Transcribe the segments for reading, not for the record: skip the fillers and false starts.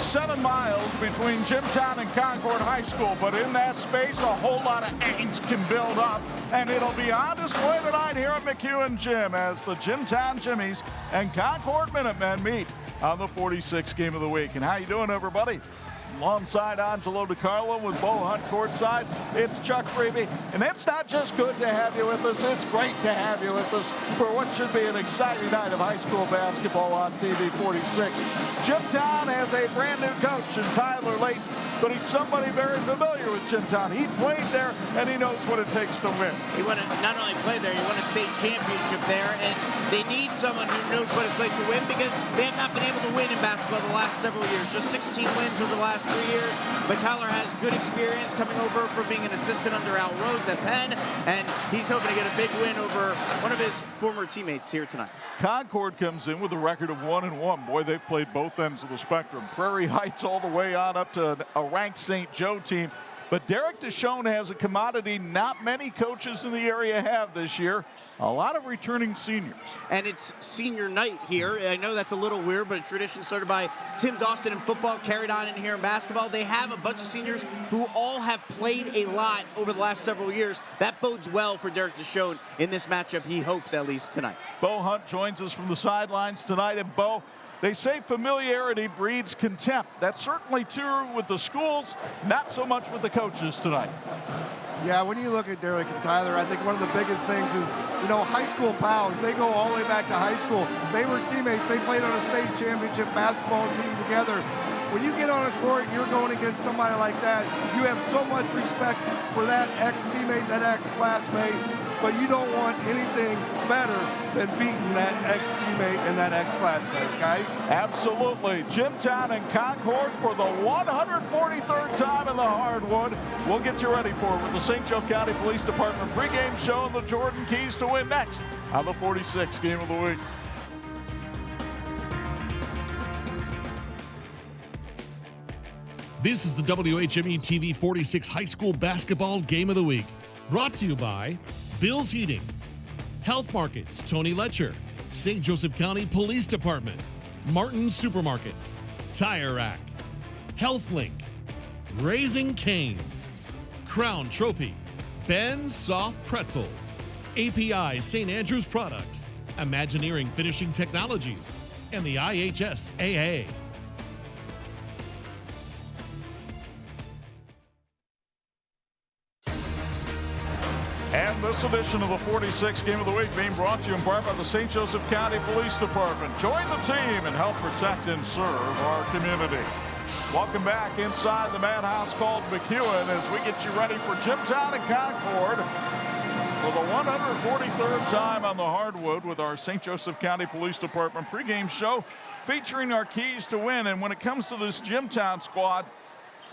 7 miles between Jimtown and Concord High School, but in that space, a whole lot of angst can build up, and it'll be on display tonight here at McEwen Gym as the Jimtown Jimmies and Concord Minutemen meet on the 46th game of the week. And how you doing, everybody? Alongside Angelo DiCarlo with Bo Hunt courtside, it's Chuck Freeby. And it's not just good to have you with us, it's great to have you with us for what should be an exciting night of high school basketball on TV 46. Jimtown has a brand new coach in Tyler Layton, but he's somebody very familiar with Jimtown. He played there, and he knows what it takes to win. He won not only play there, he won a state championship there, and they need someone who knows what it's like to win because they have not been able to win in basketball the last several years. Just 16 wins over the last 3 years, but Tyler has good experience coming over from being an assistant under Al Rhodes at Penn, and he's hoping to get a big win over one of his former teammates here tonight. Concord comes in with a record of 1-1. Boy, they've played both ends of the spectrum. Prairie Heights all the way on up to a ranked St. Joe team. But Derek Deshawn has a commodity not many coaches in the area have this year. A lot of returning seniors. And it's senior night here. I know that's a little weird, but a tradition started by Tim Dawson in football, carried on in here in basketball. They have a bunch of seniors who all have played a lot over the last several years. That bodes well for Derek Deshawn in this matchup, he hopes, at least tonight. Bo Hunt joins us from the sidelines tonight. And Bo, they say familiarity breeds contempt. That's certainly true with the schools, not so much with the coaches tonight. Yeah, when you look at Derek and Tyler, I think one of the biggest things is, you know, high school pals. They go all the way back to high school. They were teammates. They played on a state championship basketball team together. When you get on a court and you're going against somebody like that, you have so much respect for that ex-teammate, that ex-classmate, but you don't want anything better than beating that ex-teammate and that ex-classmate, guys. Absolutely. Jimtown and Concord for the 143rd time in the hardwood. We'll get you ready for it with the St. Joe County Police Department pregame show and the Jordan Keys to win next on the 46th game of the week. This is the WHME TV 46 High School Basketball Game of the Week. Brought to you by Bill's Heating, Health Markets, Tony Letcher, St. Joseph County Police Department, Martin's Supermarkets, Tire Rack, HealthLink, Raising Cane's, Crown Trophy, Ben's Soft Pretzels, API St. Andrews Products, Imagineering Finishing Technologies, and the IHSAA. And this edition of the 46th game of the week being brought to you in part by the St. Joseph County Police Department. Join the team and help protect and serve our community. Welcome back inside the madhouse called McEwen as we get you ready for Jimtown and Concord for the 143rd time on the hardwood with our St. Joseph County Police Department pregame show featuring our keys to win. And when it comes to this Jimtown squad,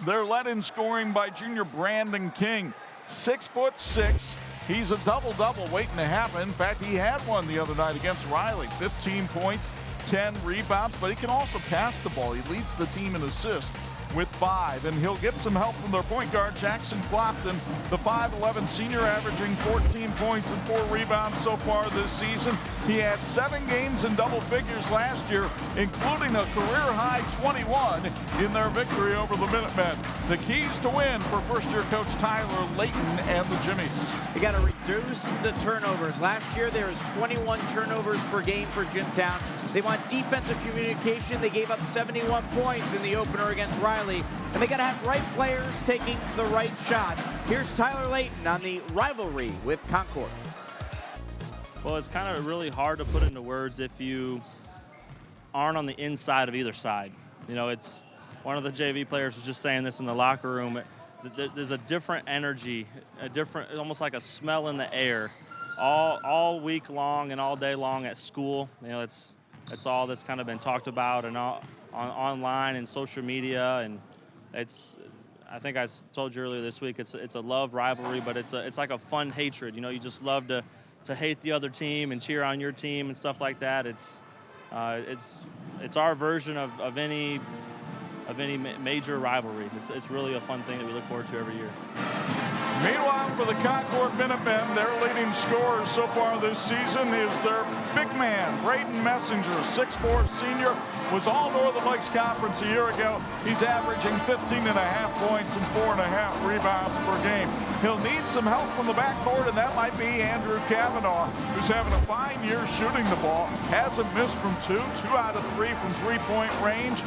they're led in scoring by junior Brandon King. 6'6". He's a double-double waiting to happen. In fact, he had one the other night against Riley. 15 points, 10 rebounds, but he can also pass the ball. He leads the team in assists with 5, and he'll get some help from their point guard, Jackson Clopton, the 5'11" senior, averaging 14 points and 4 rebounds so far this season. He had 7 games in double figures last year, including a career-high 21 in their victory over the Minutemen. The keys to win for first-year coach Tyler Layton and the Jimmies. You got to reduce the turnovers. Last year, there was 21 turnovers per game for Jimtown. They want defensive communication. They gave up 71 points in the opener against Riley. And they got to have right players taking the right shots. Here's Tyler Layton on the rivalry with Concord. Well, it's kind of really hard to put into words if you aren't on the inside of either side. You know, it's one of the JV players was just saying this in the locker room. There's a different energy, a different, almost like a smell in the air, all week long and all day long at school. You know, it's all that's kind of been talked about and online and social media, and I think I told you earlier this week, it's a love rivalry, but it's like a fun hatred. You know, you just love to hate the other team and cheer on your team and stuff like that. It's our version of any major rivalry. It's really a fun thing that we look forward to every year. Meanwhile, for the Concord Minutemen, their leading scorer so far this season is their big man, Braden Messenger, 6'4" senior, was all Northern Lakes Conference a year ago. He's averaging 15.5 points and 4.5 rebounds per game. He'll need some help from the backcourt, and that might be Andrew Kavanaugh, who's having a fine year shooting the ball. Hasn't missed from 2 out of 3 from three-point range.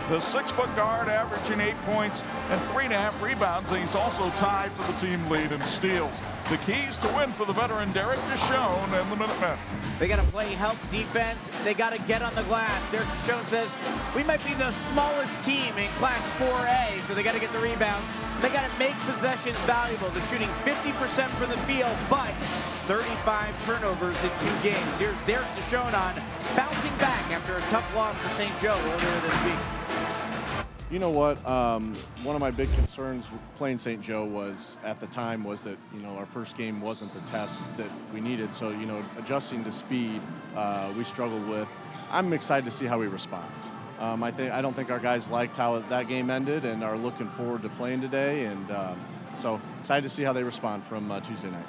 The 6-foot guard averaging 8 points and 3.5 rebounds, and he's also tied for the team lead in steals. The keys to win for the veteran Derek Deshawn and the Minutemen. They got to play help defense. They got to get on the glass. Derek Deshawn says, we might be the smallest team in Class 4A, so they got to get the rebounds. They got to make possessions valuable. They're shooting 50% from the field, but 35 turnovers in 2 games. Here's Derek Deshawn on bouncing back after a tough loss to St. Joe earlier this week. You know what? One of my big concerns playing St. Joe was, at the time, was that, our first game wasn't the test that we needed. So, adjusting to speed, we struggled with. I'm excited to see how we respond. I don't think our guys liked how that game ended and are looking forward to playing today. And so excited to see how they respond from Tuesday night.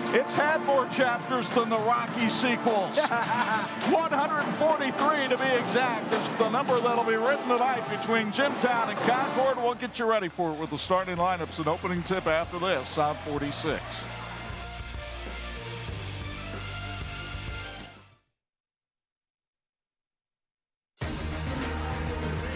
It's had more chapters than the Rocky sequels. 143 to be exact is the number that'll be written tonight between Jimtown and Concord. We'll get you ready for it with the starting lineups and opening tip after this on 46.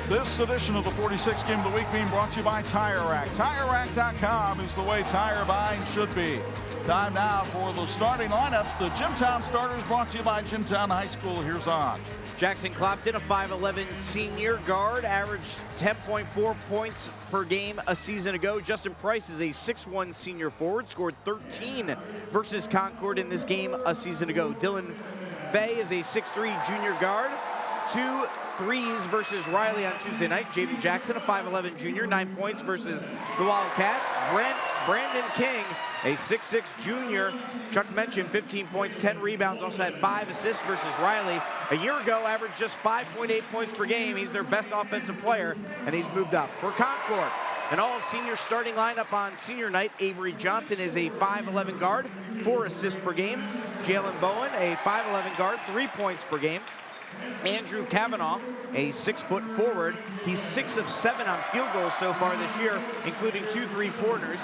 This edition of the 46 Game of the Week being brought to you by Tire Rack. TireRack.com is the way tire buying should be. Time now for the starting lineups. The Jimtown starters brought to you by Jimtown High School. Here's on. Jackson Clopton, a 5'11" senior guard, averaged 10.4 points per game a season ago. Justin Price is a 6'1" senior forward, scored 13 versus Concord in this game a season ago. Dylan Fay is a 6'3" junior guard, 2 threes versus Riley on Tuesday night. Javen Jackson, a 5'11" junior, 9 points versus the Wildcats. Brandon King, a 6'6" junior. Chuck mentioned 15 points, 10 rebounds, also had 5 assists versus Riley. A year ago, averaged just 5.8 points per game. He's their best offensive player, and he's moved up. For Concord, an all-senior starting lineup on senior night. Avery Johnson is a 5'11" guard, 4 assists per game. Jalen Bowen, a 5'11" guard, 3 points per game. Andrew Kavanaugh, a 6-foot forward. He's 6 of 7 on field goals so far this year, including 2 3-pointers.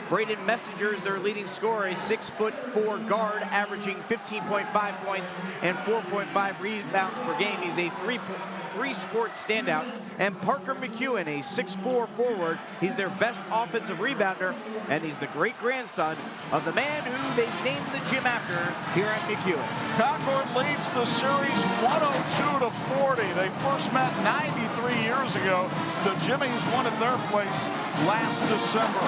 Braden Messenger is their leading scorer, a 6'4" guard, averaging 15.5 points and 4.5 rebounds per game. He's a three-sport standout. And Parker McEwen, a 6'4" forward. He's their best offensive rebounder, and he's the great-grandson of the man who they named the gym after here at McEwen. Concord leads the series 102-40. They first met 93 years ago. The Jimmies won at their place last December.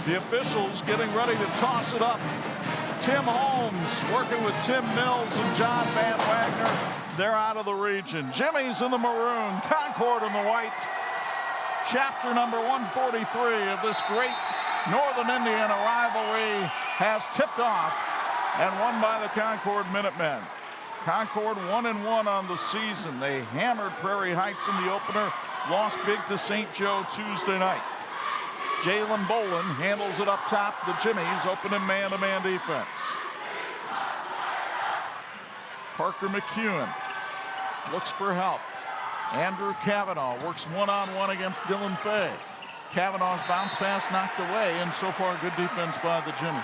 The officials getting ready to toss it up. Tim Holmes working with Tim Mills and John Van Wagner. They're out of the region. Jimmy's in the maroon, Concord in the white. Chapter number 143 of this great Northern Indiana rivalry has tipped off and won by the Concord Minutemen. Concord 1-1 on the season. They hammered Prairie Heights in the opener, lost big to St. Joe Tuesday night. Jalen Bolin handles it up top. The Jimmies opening man-to-man defense. Parker McEwen looks for help. Andrew Kavanaugh works one-on-one against Dylan Fay. Kavanaugh's bounce pass knocked away, and so far good defense by the Jimmies.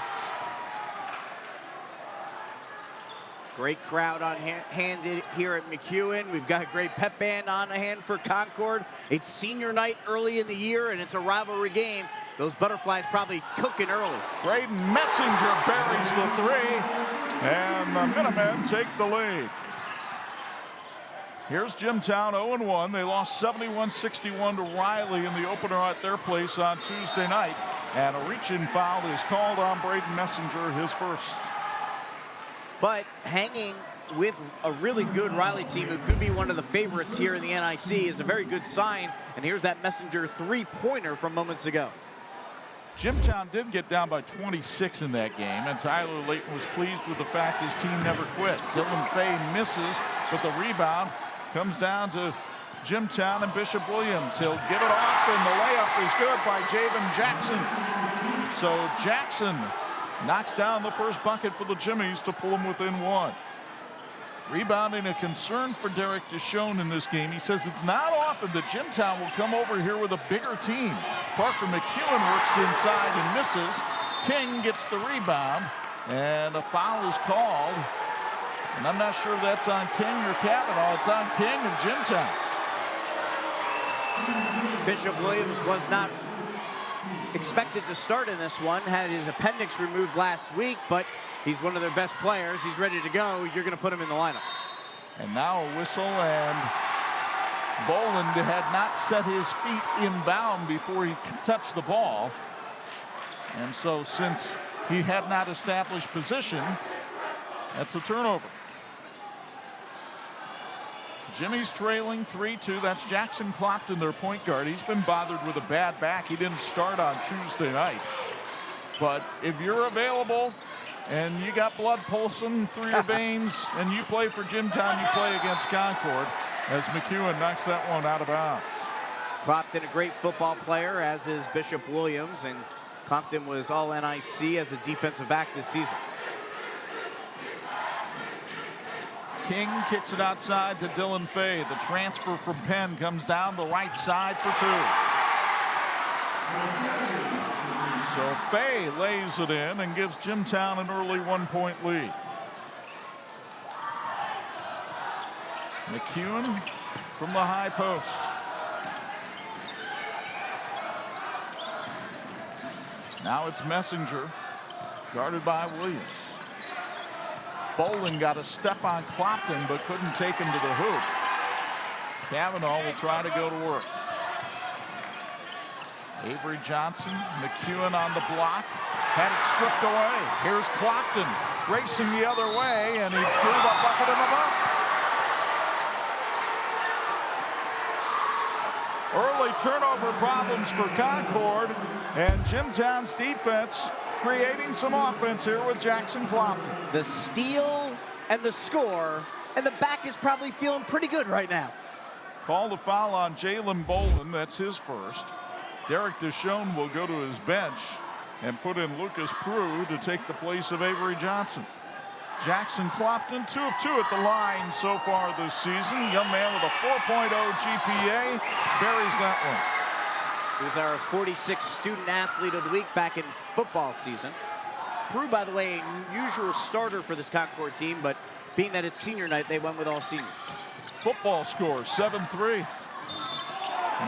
Great crowd on hand here at McEwen. We've got a great pep band on hand for Concord. It's senior night early in the year, and it's a rivalry game. Those butterflies probably cooking early. Braden Messenger buries the 3, and the Minutemen take the lead. Here's Jimtown 0-1. They lost 71-61 to Riley in the opener at their place on Tuesday night, and a reach-in foul is called on Braden Messenger, his first. But hanging with a really good Riley team who could be one of the favorites here in the NIC is a very good sign. And here's that Messenger 3-pointer from moments ago. Jimtown did get down by 26 in that game, and Tyler Layton was pleased with the fact his team never quit. Dylan Fay misses, but the rebound comes down to Jimtown and Bishop Williams. He'll get it off, and the layup is good by Javen Jackson. So Jackson knocks down the first bucket for the Jimmies to pull them within 1. Rebounding a concern for Derek Deshawn in this game. He says it's not often that Jimtown will come over here with a bigger team. Parker McEwen works inside and misses. King gets the rebound, and a foul is called. And I'm not sure if that's on King or Kavanaugh. It's on King of Jimtown. Bishop Williams was not expected to start in this one. Had his appendix removed last week, but he's one of their best players. He's ready to go. You're going to put him in the lineup. And now a whistle, and Boland had not set his feet inbound before he touched the ball. And so since he had not established position, that's a turnover. Jimmy's trailing 3-2. That's Jackson Clopton, their point guard. He's been bothered with a bad back. He didn't start on Tuesday night. But if you're available and you got blood pulsing through your veins and you play for Jimtown, you play against Concord, as McEwen knocks that one out of bounds. Clopton, a great football player, as is Bishop Williams, and Clopton was all NIC as a defensive back this season. King kicks it outside to Dylan Fay. The transfer from Penn comes down the right side for 2. So Fay lays it in and gives Jimtown an early 1-point lead. McEwen from the high post. Now it's Messenger, guarded by Williams. Boland got a step on Clopton, but couldn't take him to the hoop. Kavanaugh will try to go to work. Avery Johnson, McEwen on the block, had it stripped away. Here's Clopton racing the other way, and he threw the bucket in the bucket. Early turnover problems for Concord, and Jimtown's defense creating some offense here with Jackson Clopton. The steal and the score, and the back is probably feeling pretty good right now. Called a foul on Jalen Boland. That's his first. Derek Deshawn will go to his bench and put in Lucas Prue to take the place of Avery Johnson. Jackson Clopton, 2 of 2 at the line so far this season. Young man with a 4.0 GPA buries that one. He was our 46th student athlete of the week back in football season. Prue, by the way, a usual starter for this Concord team, but being that it's senior night, they went with all seniors. Football score, 7-3.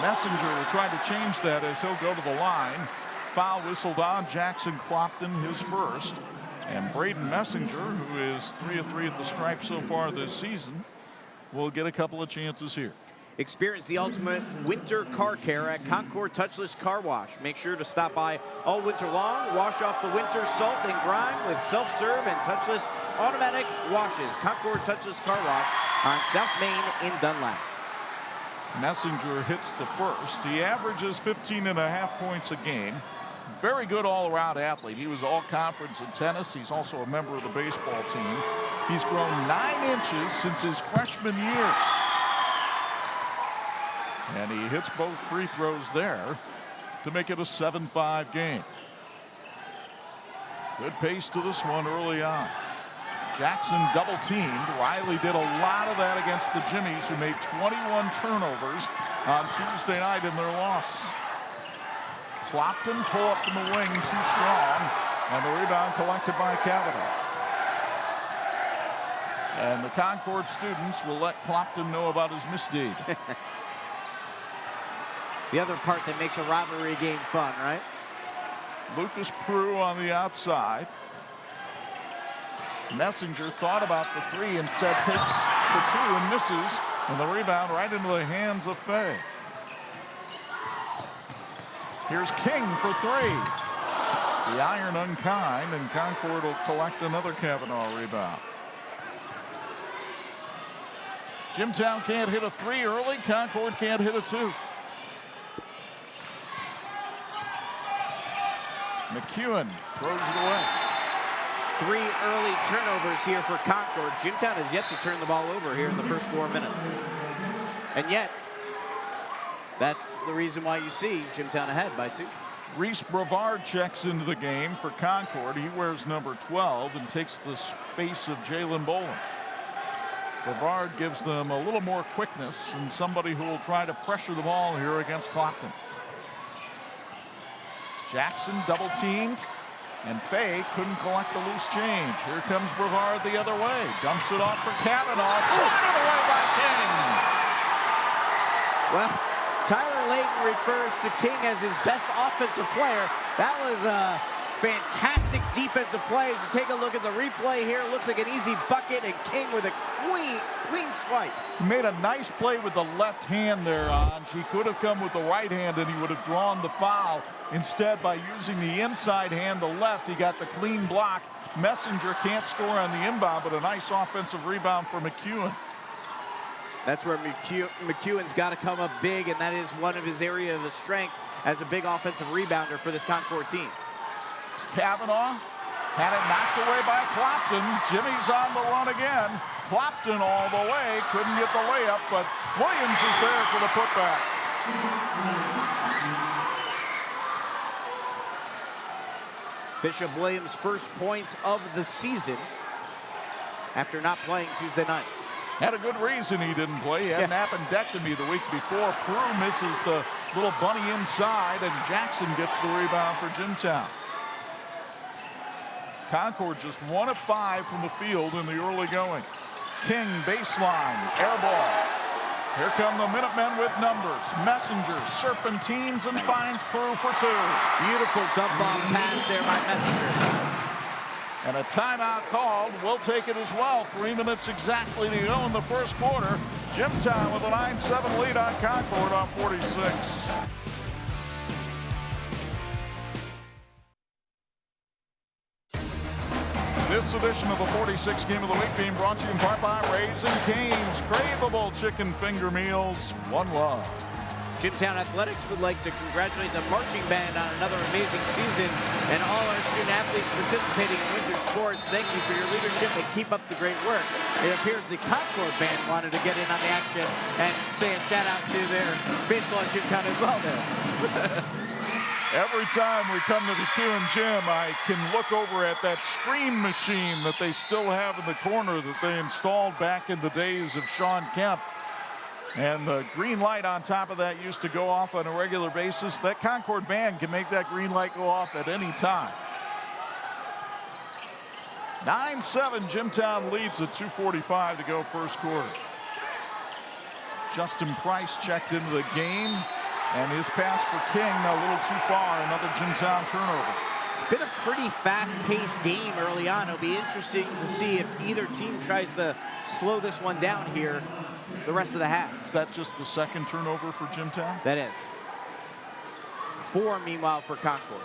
Messenger will try to change that as he'll go to the line. Foul whistled on Jackson Clopton, his first. And Braden Messenger, who is 3 of 3 at the stripe so far this season, will get a couple of chances here. Experience the ultimate winter car care at Concord Touchless Car Wash. Make sure to stop by all winter long. Wash off the winter salt and grime with self-serve and touchless automatic washes. Concord Touchless Car Wash on South Main in Dunlap. Messenger hits the first. He averages 15.5 points a game. Very good all-around athlete. He was all-conference in tennis. He's also a member of the baseball team. He's grown 9 inches since his freshman year. And he hits both free throws there to make it a 7-5 game. Good pace to this one early on. Jackson double-teamed. Riley did a lot of that against the Jimmies, who made 21 turnovers on Tuesday night in their loss. Clopton pull up from the wing, too strong, and the rebound collected by Kavanaugh. And the Concord students will let Clopton know about his misdeed. The other part that makes a rivalry game fun, right? Lucas Prue on the outside. Messenger thought about the 3, instead takes the 2 and misses, and the rebound right into the hands of Fay. Here's King for 3. The iron unkind, and Concord will collect another Kavanaugh rebound. Jimtown can't hit a 3 early. Concord can't hit a 2. McEwen throws it away. 3 early turnovers here for Concord. Jimtown has yet to turn the ball over here in the first 4 minutes. And yet, that's the reason why you see Jimtown ahead by 2. Reese Brevard checks into the game for Concord. He wears number 12 and takes the space of Jalen Boland. Brevard gives them a little more quickness and somebody who will try to pressure the ball here against Clopton. Jackson double teamed, and Fay couldn't collect the loose change. Here comes Brevard the other way. Dumps it off for Kavanaugh. Slided away by King. Well, Tyler Layton refers to King as his best offensive player. That was a fantastic defensive play. As you take a look at the replay here, it looks like an easy bucket, and King with a clean swipe. He made a nice play with the left hand there, Ange. He could have come with the right hand and he would have drawn the foul. Instead, by using the inside hand, the left, he got the clean block. Messenger can't score on the inbound, but a nice offensive rebound for McEwen. That's where McEwen's got to come up big, and that is one of his area of strength as a big offensive rebounder for this Concord team. Kavanaugh had it knocked away by Clopton. Jimmy's on the run again. Clopton all the way, couldn't get the layup, but Williams is there for the putback. Bishop Williams' first points of the season after not playing Tuesday night. Had a good reason he didn't play. He had an appendectomy the week before. Prue misses the little bunny inside, and Jackson gets the rebound for Jimtown. Concord just 1 of 5 from the field in the early going. King baseline, air ball. Here come the Minutemen with numbers. Messenger serpentines and finds Prue for 2. Beautiful dump off pass there by Messenger. And a timeout called. We'll take it as well. 3 minutes exactly to go in the first quarter. Jimtown with a 9-7 lead on Concord on 46. This edition of the 46 Game of the Week being brought to you in part by Raising Cane's craveable chicken finger meals. One love. Jimtown Athletics would like to congratulate the marching band on another amazing season and all our student athletes participating in winter sports. Thank you for your leadership and keep up the great work. It appears the Concord band wanted to get in on the action and say a shout out to their baseball at Jimtown as well there. Every time we come to the Q&J Gym, I can look over at that screen machine that they still have in the corner that they installed back in the days of Sean Kemp. And the green light on top of that used to go off on a regular basis. That Concord band can make that green light go off at any time. 9-7, Jimtown leads at 2:45 to go first quarter. Justin Price checked into the game, and his pass for King a little too far. Another Jimtown turnover. It's been a pretty fast-paced game early on. It'll be interesting to see if either team tries to slow this one down here the rest of the half. Is that just the second turnover for Jimtown? That is. 4, meanwhile, for Concord.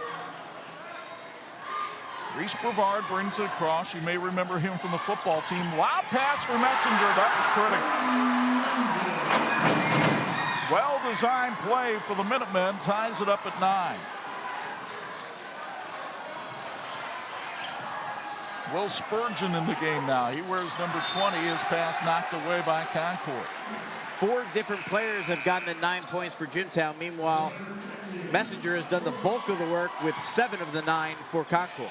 Reese Brevard brings it across. You may remember him from the football team. Loud pass for Messenger. That was pretty. Well-designed play for the Minutemen. Ties it up at 9. Will Spurgeon in the game now. He wears number 20. His pass knocked away by Concord. 4 different players have gotten the 9 points for Jimtown. Meanwhile, Messenger has done the bulk of the work with 7 of the 9 for Concord.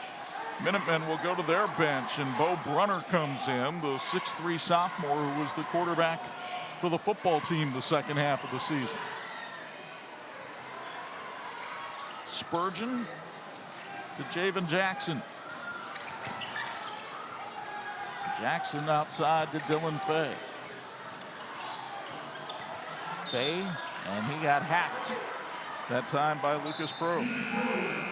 Minutemen will go to their bench, and Bo Brunner comes in, the 6'3 sophomore who was the quarterback for the football team the second half of the season. Spurgeon to Javen Jackson. Jackson outside to Dylan Fay. Fay, and he got hacked that time by Lucas Prue.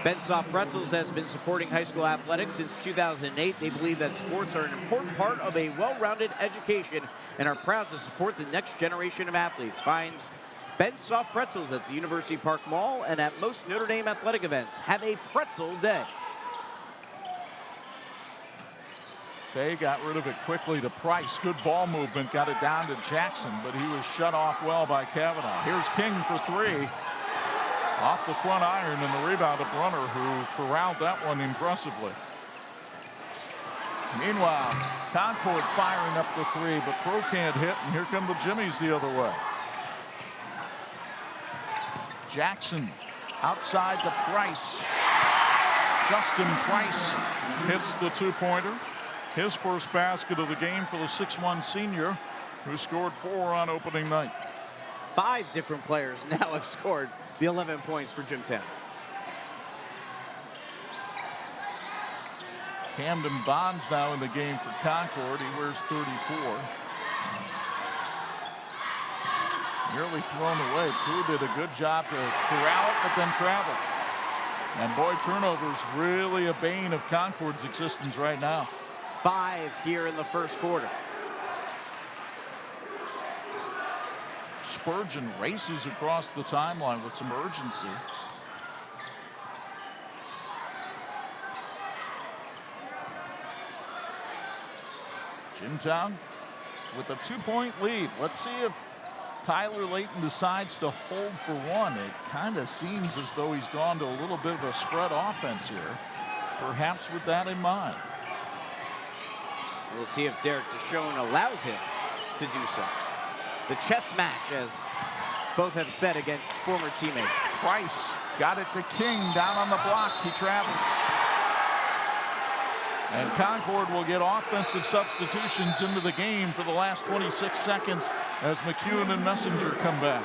Bensoft Pretzels has been supporting high school athletics since 2008. They believe that sports are an important part of a well-rounded education and are proud to support the next generation of athletes. Find Bensoft Pretzels at the University Park Mall and at most Notre Dame athletic events. Have a pretzel day. Fay got rid of it quickly to Price. Good ball movement, got it down to Jackson, but he was shut off well by Kavanaugh. Here's King for 3. Off the front iron, and the rebound to Brunner, who corralled that one impressively. Meanwhile, Concord firing up the 3, but Prue can't hit, and here come the Jimmies the other way. Jackson Outside to Price. Justin Price hits the two-pointer. His first basket of the game for the 6'1" senior, who scored 4 on opening night. 5 different players now have scored the 11 points for Jimtown. Camden Bonds now in the game for Concord. He wears 34. Nearly thrown away. Crew did a good job to corral it, but then travel. And boy, turnovers really a bane of Concord's existence right now. 5 here in the first quarter. Spurgeon races across the timeline with some urgency. Jimtown with a 2-point lead. Let's see if Tyler Layton decides to hold for one. It kind of seems as though he's gone to a little bit of a spread offense here, perhaps with that in mind. We'll see if Derek Deshawn allows him to do so. The chess match, as both have said, against former teammates. Price got it to King down on the block. He travels. And Concord will get offensive substitutions into the game for the last 26 seconds as McEwen and Messenger come back.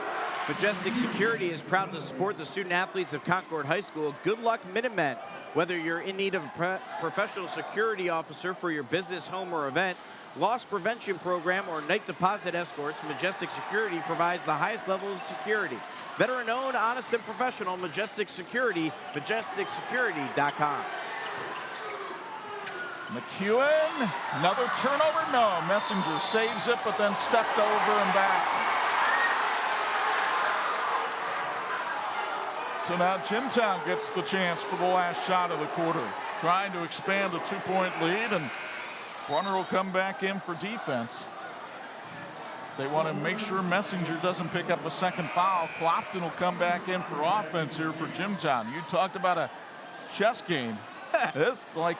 Majestic Security is proud to support the student athletes of Concord High School. Good luck, Minutemen. Whether you're in need of a professional security officer for your business, home, or event, loss prevention program, or night deposit escorts, Majestic Security provides the highest level of security. Veteran-owned, honest, and professional, Majestic Security, MajesticSecurity.com. McEwen, another turnover, no. Messenger saves it, but then stepped over and back. So now Jimtown gets the chance for the last shot of the quarter, trying to expand a 2-point lead, and Brunner will come back in for defense. They want to make sure Messenger doesn't pick up a second foul. Clopton will come back in for offense here for Jimtown. You talked about a chess game. It's like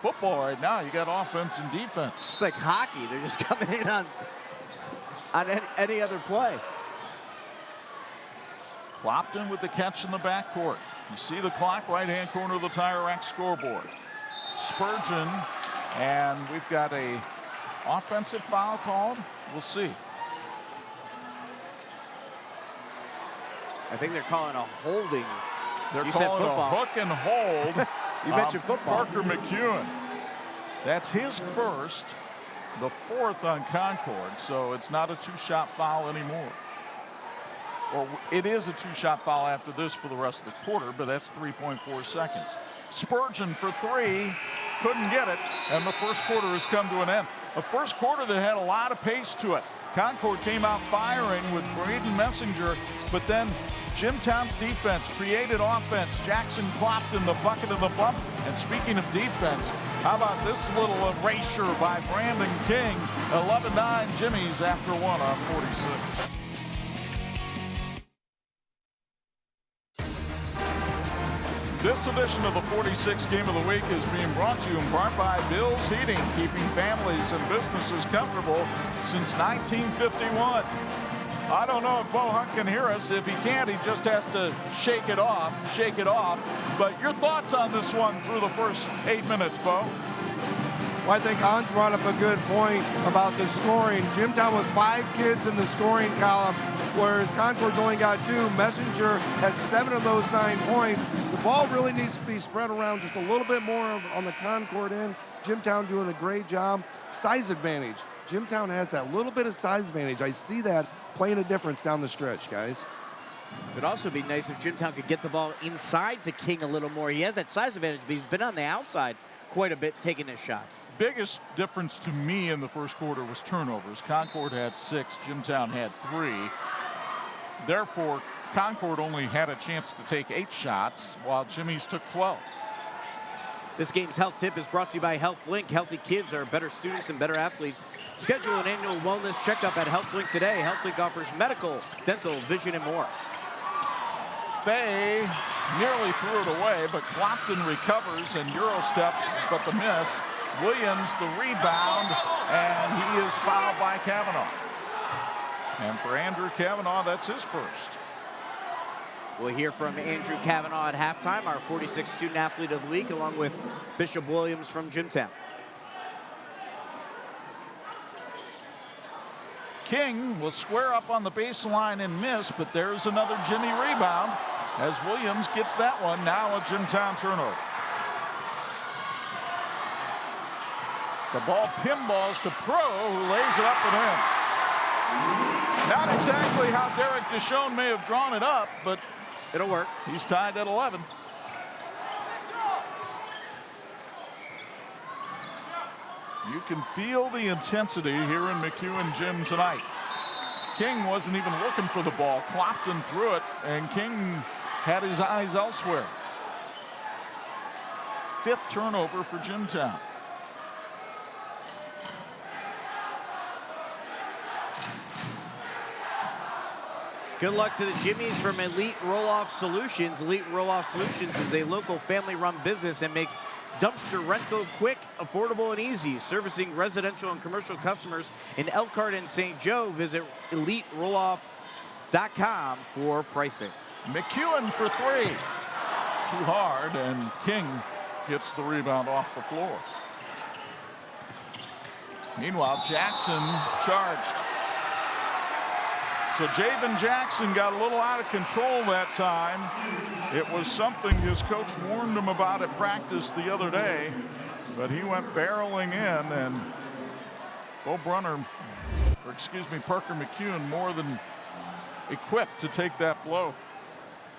football right now. You got offense and defense. It's like hockey. They're just coming in on any other play. Clopton with the catch in the backcourt. You see the clock, right-hand corner of the Tire Rack scoreboard. Spurgeon, and we've got a offensive foul called. We'll see. I think they're calling a holding. They're You calling said a hook and hold. You mentioned football. Parker McEwen. That's his first, the 4th on Concord, so it's not a 2-shot foul anymore. Or it is a 2-shot foul after this for the rest of the quarter, but that's 3.4 seconds. Spurgeon for 3, couldn't get it, and the first quarter has come to an end. A first quarter that had a lot of pace to it. Concord came out firing with Braden Messenger, but then Jimtown's defense created offense. Jackson Clopton, the bucket of the bump. And speaking of defense, how about this little erasure by Brandon King? 11-9 Jimmies after 1 on 46. This edition of the 46 Game of the Week is being brought to you in part by Bill's Heating, keeping families and businesses comfortable since 1951. I don't know if Bo Hunt can hear us. If he can't, he just has to shake it off. But your thoughts on this one through the first 8 minutes, Bo? Well, I think Hans brought up a good point about the scoring. Jimtown with 5 kids in the scoring column, whereas Concord's only got 2. Messenger has 7 of those 9 points. The ball really needs to be spread around just a little bit more on the Concord end. Jimtown doing a great job. Size advantage. Jimtown has that little bit of size advantage. I see that playing a difference down the stretch, guys. It'd also be nice if Jimtown could get the ball inside to King a little more. He has that size advantage, but he's been on the outside quite a bit taking his shots. Biggest difference to me in the first quarter was turnovers. Concord had 6, Jimtown had 3. Therefore, Concord only had a chance to take 8 shots, while Jimmy's took 12. This game's health tip is brought to you by HealthLink. Healthy kids are better students and better athletes. Schedule an annual wellness checkup at HealthLink today. HealthLink offers medical, dental, vision, and more. They nearly threw it away, but Clopton recovers and Euro steps, but the miss. Williams the rebound, and he is fouled by Kavanaugh. And for Andrew Kavanaugh, that's his first. We'll hear from Andrew Kavanaugh at halftime, our 46th Student Athlete of the Week, along with Bishop Williams from Jimtown. King will square up on the baseline and miss, but there's another Jimmy rebound as Williams gets that one. Now a Jimtown turnover. The ball pinballs to Pro, who lays it up and in. Not exactly how Derek Deshawn may have drawn it up, but it'll work. He's tied at 11. You can feel the intensity here in McEwen Gym tonight. King wasn't even looking for the ball. Clopton threw it, and King had his eyes elsewhere. 5th turnover for Jimtown. Good luck to the Jimmies from Elite Roll-Off Solutions. Elite Roll-Off Solutions is a local family-run business and makes dumpster rental quick, affordable, and easy. Servicing residential and commercial customers in Elkhart and St. Joe. Visit EliteRolloff.com for pricing. McEwen for 3. Too hard, and King gets the rebound off the floor. Meanwhile, Jackson charged. So Javen Jackson got a little out of control that time. It was something his coach warned him about at practice the other day, but he went barreling in, and Parker McEwen more than equipped to take that blow.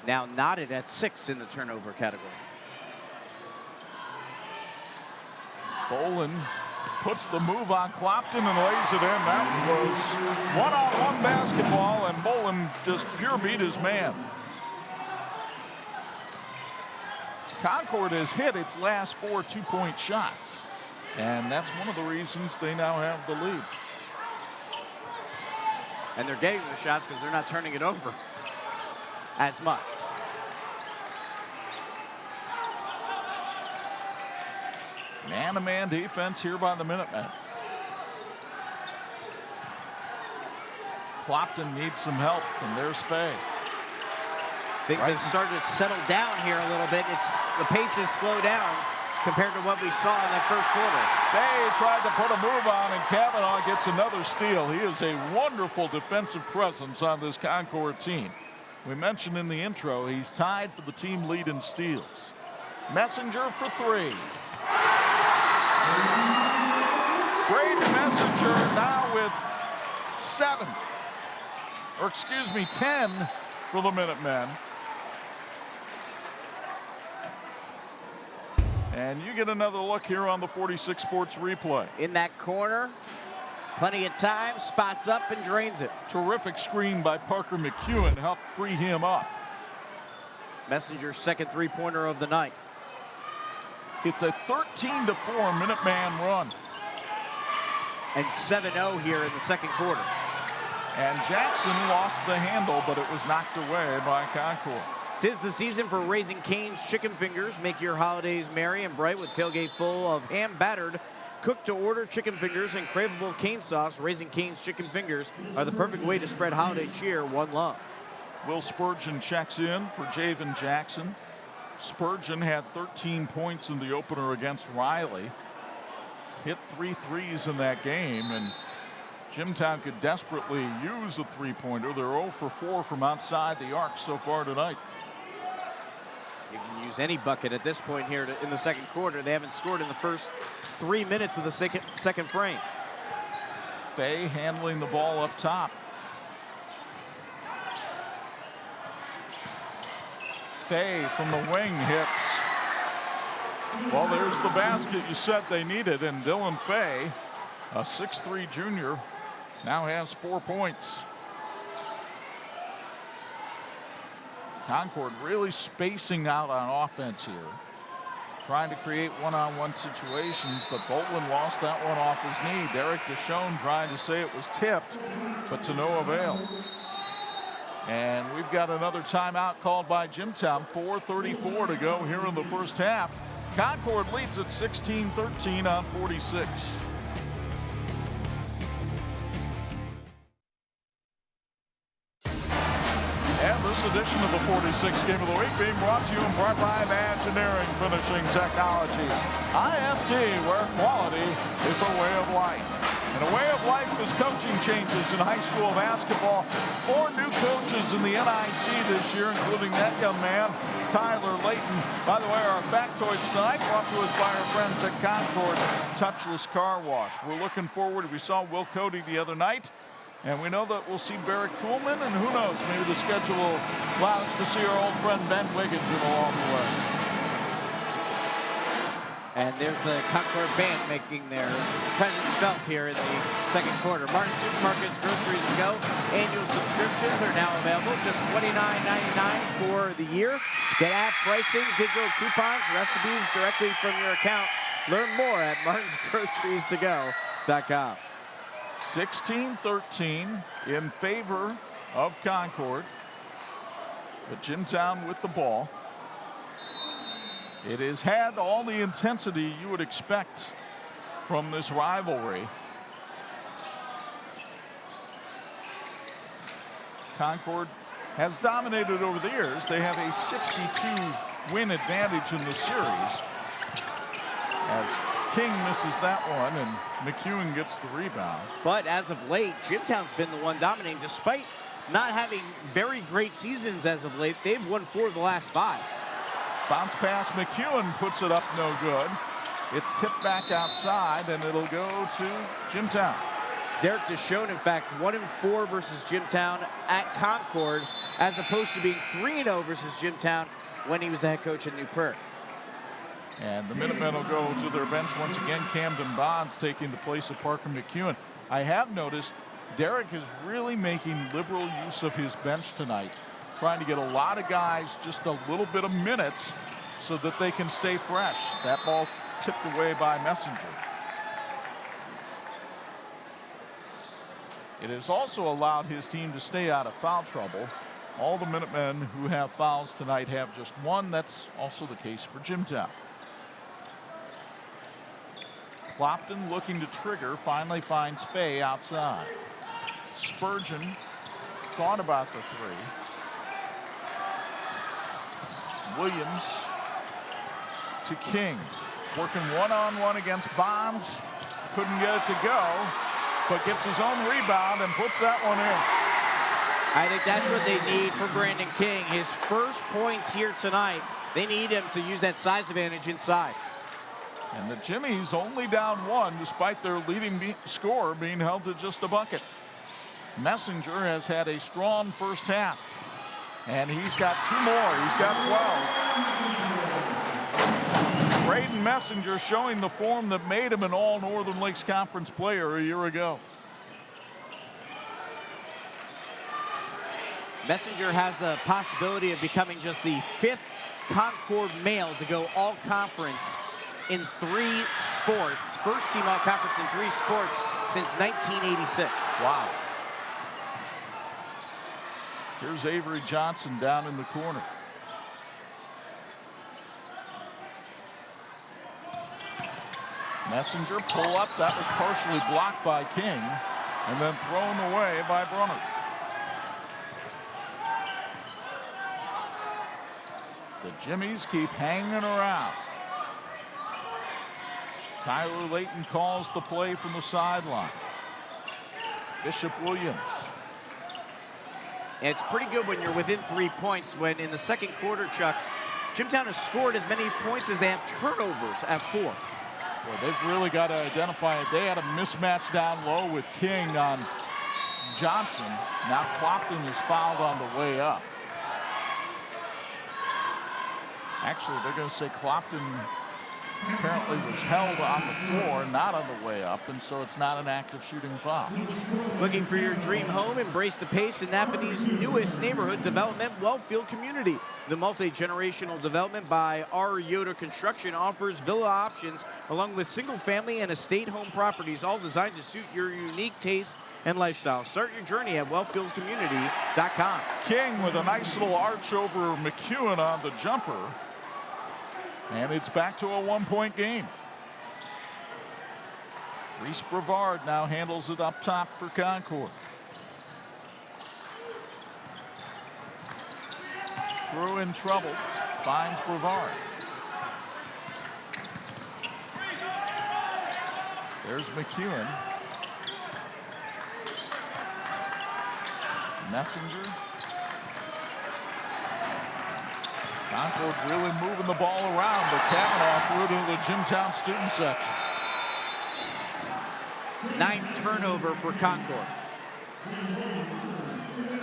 Now knotted at 6 in the turnover category. Bolin puts the move on Clopton and lays it in. That was one-on-one basketball, and Bolin just pure beat his man. Concord has hit its last 4 two-point shots, and that's one of the reasons they now have the lead. And they're getting the shots because they're not turning it over as much. Man-to-man defense here by the Minutemen. Clopton needs some help, and there's Fay. Things have started to settle down here a little bit. The pace is slowed down compared to what we saw in that first quarter. Fay tried to put a move on, and Kavanaugh gets another steal. He is a wonderful defensive presence on this Concord team. We mentioned in the intro, he's tied for the team lead in steals. Messenger for 3. Great Messenger now with 10 for the Minutemen. And you get another look here on the 46 Sports replay. In that corner, plenty of time, spots up and drains it. Terrific screen by Parker McEwen helped free him up. Messenger's second three-pointer of the night. It's a 13-4 Minuteman run. And 7-0 here in the second quarter. And Jackson lost the handle, but it was knocked away by Concord. 'Tis the season for Raising Cane's Chicken Fingers. Make your holidays merry and bright with tailgate full of hand-battered, cooked-to-order chicken fingers and craveable cane sauce. Raising Cane's Chicken Fingers are the perfect way to spread holiday cheer. One love. Will Spurgeon checks in for Javen Jackson. Spurgeon had 13 points in the opener against Riley. Hit 3 threes in that game, and Jimtown could desperately use a three-pointer. They're 0 for 4 from outside the arc so far tonight. You can use any bucket at this point here in the second quarter. They haven't scored in the first 3 minutes of the second frame. Fay handling the ball up top. Fay from the wing hits. Well, there's the basket you said they needed, and Dylan Fay, a 6'3" junior, now has 4 points. Concord really spacing out on offense here, trying to create one-on-one situations, but Bolin lost that one off his knee. Derek Deshawn trying to say it was tipped, but to no avail. And we've got another timeout called by Jimtown. 4:34 to go here in the first half. Concord leads at 16-13 on 46. And this edition of the 46 Game of the Week being brought to you in part by Imagineering Finishing Technologies. IFT, where quality is a way of life. And a way of life is coaching changes in high school basketball. 4 new coaches in the NIC this year, including that young man, Tyler Layton. By the way, our factoids tonight brought to us by our friends at Concord Touchless Car Wash. We're looking forward. We saw Will Cody the other night. And we know that we'll see Barrett Kuhlman, and who knows, maybe the schedule will allow us to see our old friend Ben Wiggins along the way. And there's the Concord band making their presence felt here in the second quarter. Martin Supermarket's Groceries to Go annual subscriptions are now available, just $29.99 for the year. Get app pricing, digital coupons, recipes directly from your account. Learn more at martinsgroceriestogo.com. 16-13 in favor of Concord. But Jimtown with the ball. It has had all the intensity you would expect from this rivalry. Concord has dominated over the years. They have a 62-win advantage in the series. As King misses that one, and McEwen gets the rebound. But as of late, Jimtown's been the one dominating. Despite not having very great seasons as of late, they've won 4 of the last 5. Bounce pass, McEwen puts it up, no good. It's tipped back outside, and it'll go to Jimtown. Derek Deschone, in fact, 1-4 versus Jimtown at Concord, as opposed to being 3-0 versus Jimtown when he was the head coach at New Prairie. And the Minutemen will go to their bench once again. Camden Bonds taking the place of Parker McEwen. I have noticed Derek is really making liberal use of his bench tonight, trying to get a lot of guys just a little bit of minutes so that they can stay fresh. That ball tipped away by Messenger. It has also allowed his team to stay out of foul trouble. All the Minutemen who have fouls tonight have just 1. That's also the case for Jimtown. Clopton looking to trigger, finally finds Fay outside. Spurgeon thought about the 3. Williams to King. Working one-on-one against Bonds. Couldn't get it to go, but gets his own rebound and puts that one in. I think that's what they need for Brandon King. His first points here tonight, they need him to use that size advantage inside. And the Jimmies only down 1 despite their leading scorer being held to just a bucket. Messenger has had a strong first half. And he's got 2 more. He's got 12. Braden Messenger showing the form that made him an All-Northern Lakes Conference player a year ago. Messenger has the possibility of becoming just the 5th Concord male to go all-conference in 3 sports. First team all-conference in 3 sports since 1986. Wow. Here's Avery Johnson down in the corner. Messenger pull up. That was partially blocked by King and then thrown away by Brunner. The Jimmies keep hanging around. Tyler Layton calls the play from the sidelines. Bishop Williams. And it's pretty good when you're within 3 points, when in the second quarter, Chuck, Jimtown has scored as many points as they have turnovers at 4. Well, they've really got to identify it. They had a mismatch down low with King on Johnson. Now Clopton is fouled on the way up. Actually, they're going to say Clopton apparently was held on the floor, not on the way up, and so it's not an active shooting foul. Looking for your dream home? Embrace the pace in Napanee's newest neighborhood development, Wellfield Community. The multi-generational development by R. Yoder Construction offers villa options along with single-family and estate home properties, all designed to suit your unique taste and lifestyle. Start your journey at wellfieldcommunity.com. King with a nice little arch over McEwen on the jumper. And it's back to a 1-point game. Reese Brevard now handles it up top for Concord. Through in trouble. Finds Brevard. There's McEwen. Messenger. Concord really moving the ball around, but Kavanaugh threw it into the Jimtown student section. 9th turnover for Concord.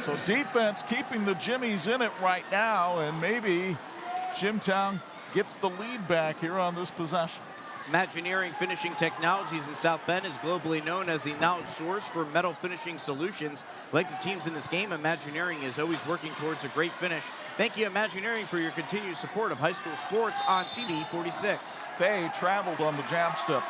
So defense keeping the Jimmies in it right now, and maybe Jimtown gets the lead back here on this possession. Imagineering Finishing Technologies in South Bend is globally known as the knowledge source for metal finishing solutions. Like the teams in this game, Imagineering is always working towards a great finish. Thank you, Imagineering, for your continued support of high school sports on TV 46. Fay traveled on the jab step.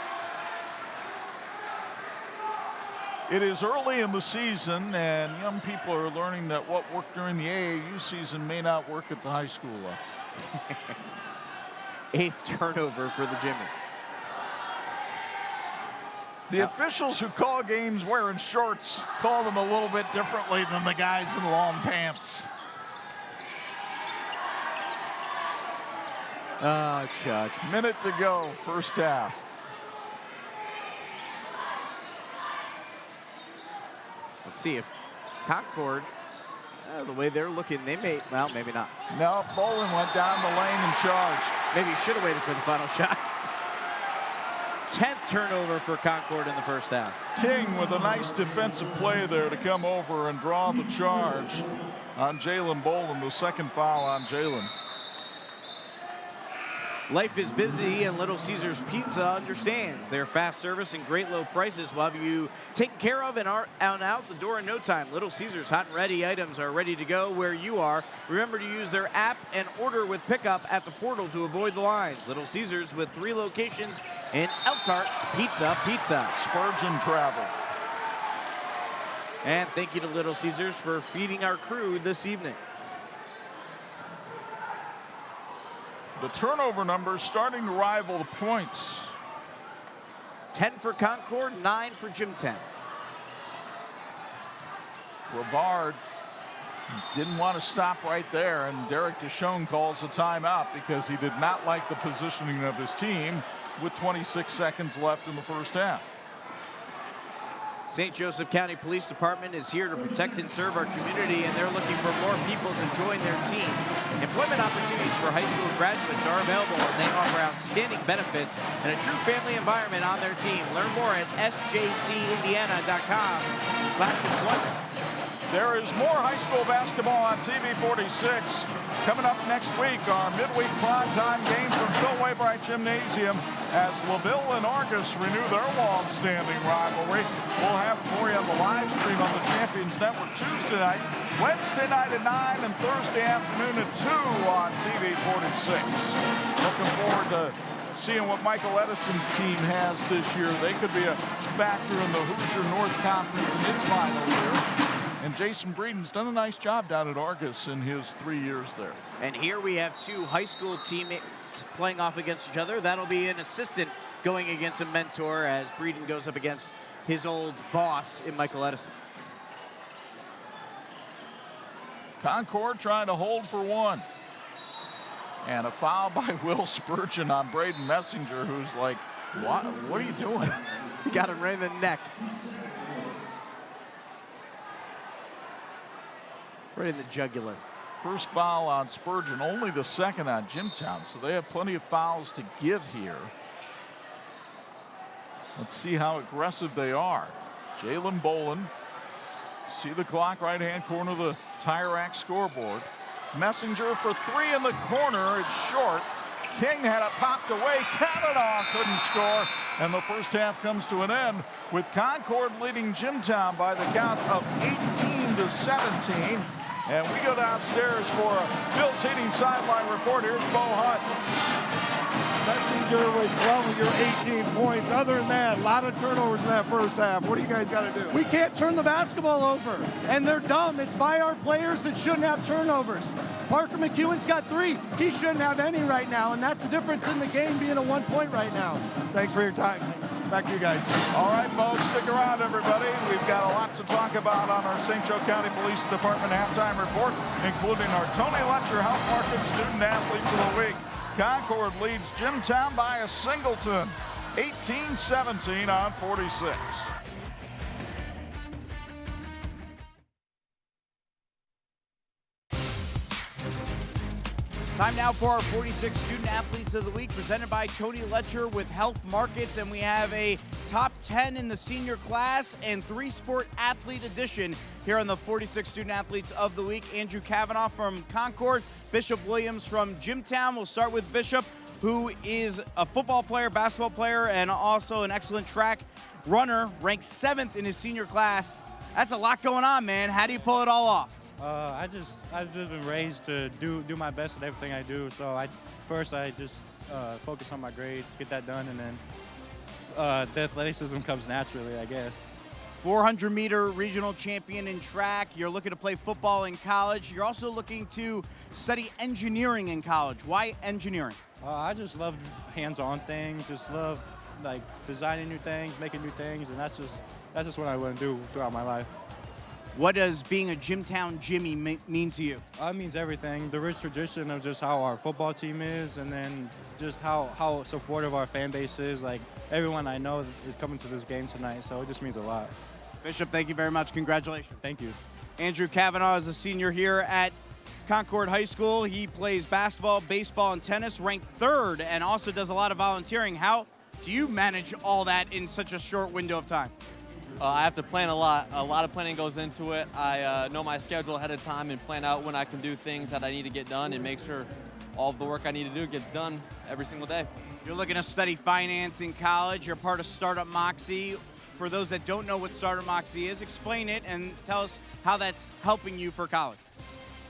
It is early in the season, and young people are learning that what worked during the AAU season may not work at the high school level. 8th turnover for the Jimmies. The officials who call games wearing shorts call them a little bit differently than the guys in long pants. Oh, Chuck. Minute to go, first half. Let's see if Concord, the way they're looking, they may, well, maybe not. No, Bolin went down the lane and charged. Maybe should have waited for the final shot. 10th turnover for Concord in the first half. King with a nice defensive play there to come over and draw the charge on Jalen Bolin, the second foul on Jalen. Life is busy, and Little Caesars Pizza understands. Their fast service and great low prices will have you taken care of and are out the door in no time. Little Caesars hot and ready items are ready to go where you are. Remember to use their app and order with pickup at the portal to avoid the lines. Little Caesars with 3 locations in Elkhart. Pizza. Spurgeon travel. And thank you to Little Caesars for feeding our crew this evening. The turnover numbers starting to rival the points. 10 for Concord, 9 for Jimtown. Brevard didn't want to stop right there, and Derek Deschone calls a timeout because he did not like the positioning of his team with 26 seconds left in the first half. St. Joseph County Police Department is here to protect and serve our community, and they're looking for more people to join their team. Employment opportunities for high school graduates are available, and they offer outstanding benefits and a true family environment on their team. Learn more at sjcindiana.com/employment. There is more high school basketball on TV 46. Coming up next week, our midweek primetime game from Phil Waybright Gymnasium as LaVille and Argus renew their long-standing rivalry. We'll have it for you on the live stream on the Champions Network Tuesday night, Wednesday night at 9, and Thursday afternoon at 2 on TV 46. Looking forward to seeing what Michael Edison's team has this year. They could be a factor in the Hoosier North Conference in its final year. And Jason Breeden's done a nice job down at Argus in his 3 years there. And here we have 2 high school teammates playing off against each other. That'll be an assistant going against a mentor as Breeden goes up against his old boss in Michael Edison. Concord trying to hold for 1. And a foul by Will Spurgeon on Braden Messenger, who's like, what are you doing? Got him right in the neck. Right in the jugular. First foul on Spurgeon, only the second on Jimtown, so they have plenty of fouls to give here. Let's see how aggressive they are. Jalen Bolin, see the clock, right-hand corner of the Tire Rack scoreboard. Messenger for 3 in the corner, it's short. King had it popped away, Kavanaugh couldn't score, and the first half comes to an end with Concord leading Jimtown by the count of 18-17. And we go downstairs for a Bill's Heating sideline report. Here's Bo Hunt. Messenger with 12 of your 18 points. Other than that, a lot of turnovers in that first half. What do you guys got to do? We can't turn the basketball over, and they're dumb. It's by our players that shouldn't have turnovers. Parker McEwen's got 3. He shouldn't have any right now, and that's the difference in the game being a 1 point right now. Thanks for your time. Thanks. Back to you guys. All right, Bo, stick around, everybody. We've got a lot to talk about on our St. Joe County Police Department halftime report, including our Tony Letcher Health Market Student Athletes of the Week. Concord leads Jimtown by a singleton, 18-17 on 46. Time now for our 46 Student Athletes of the Week, presented by Tony Letcher with Health Markets, and we have a top 10 in the senior class and 3-sport athlete edition here on the 46 Student Athletes of the Week. Andrew Kavanaugh from Concord, Bishop Williams from Jimtown. We'll start with Bishop, who is a football player, basketball player, and also an excellent track runner, ranked 7th in his senior class. That's a lot going on, man. How do you pull it all off? I've just been raised to do my best at everything I do. So I just focus on my grades, get that done, and then the athleticism comes naturally, I guess. 400-meter regional champion in track. You're looking to play football in college. You're also looking to study engineering in college. Why engineering? I just love hands-on things. Just love like designing new things, making new things, and that's just what I want to do throughout my life. What does being a Jimtown Jimmy mean to you? It means everything. The rich tradition of just how our football team is, and then just how supportive our fan base is. Like, everyone I know is coming to this game tonight, so it just means a lot. Bishop, thank you very much. Congratulations. Thank you. Andrew Kavanaugh is a senior here at Concord High School. He plays basketball, baseball, and tennis, ranked 3rd, and also does a lot of volunteering. How do you manage all that in such a short window of time? I have to plan a lot. A lot of planning goes into it. I know my schedule ahead of time and plan out when I can do things that I need to get done and make sure all of the work I need to do gets done every single day. You're looking to study finance in college. You're part of Startup Moxie. For those that don't know what Startup Moxie is, explain it and tell us how that's helping you for college.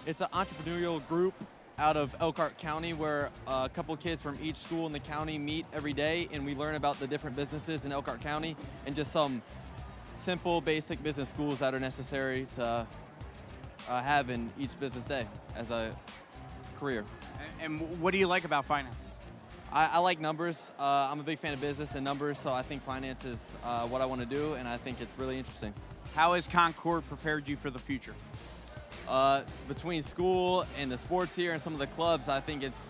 It's an entrepreneurial group out of Elkhart County where a couple of kids from each school in the county meet every day, and we learn about the different businesses in Elkhart County and just some simple, basic business schools that are necessary to have in each business day as a career. And what do you like about finance? I like numbers. I'm a big fan of business and numbers, so I think finance is what I want to do, and I think it's really interesting. How has Concord prepared you for the future? Between school and the sports here and some of the clubs, I think it's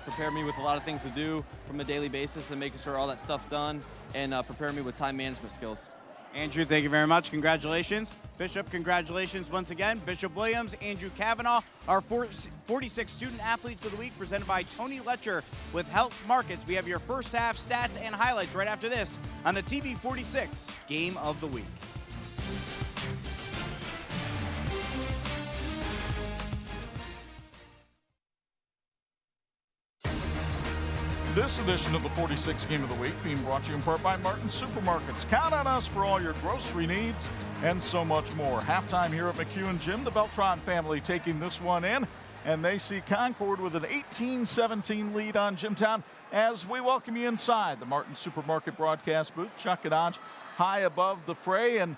prepared me with a lot of things to do from a daily basis and making sure all that stuff's done, and prepared me with time management skills. Andrew, thank you very much. Congratulations. Bishop, congratulations once again. Bishop Williams, Andrew Kavanaugh, our 46 Student Athletes of the Week, presented by Tony Letcher with Health Markets. We have your first half stats and highlights right after this on the TV 46 Game of the Week. This edition of the 46 Game of the Week being brought to you in part by Martin Supermarkets. Count on us for all your grocery needs and so much more. Halftime here at McEwen Gym, the Beltran family taking this one in, and they see Concord with an 18-17 lead on Jimtown as we welcome you inside the Martin Supermarket broadcast booth. Chuck and Anj high above the fray, and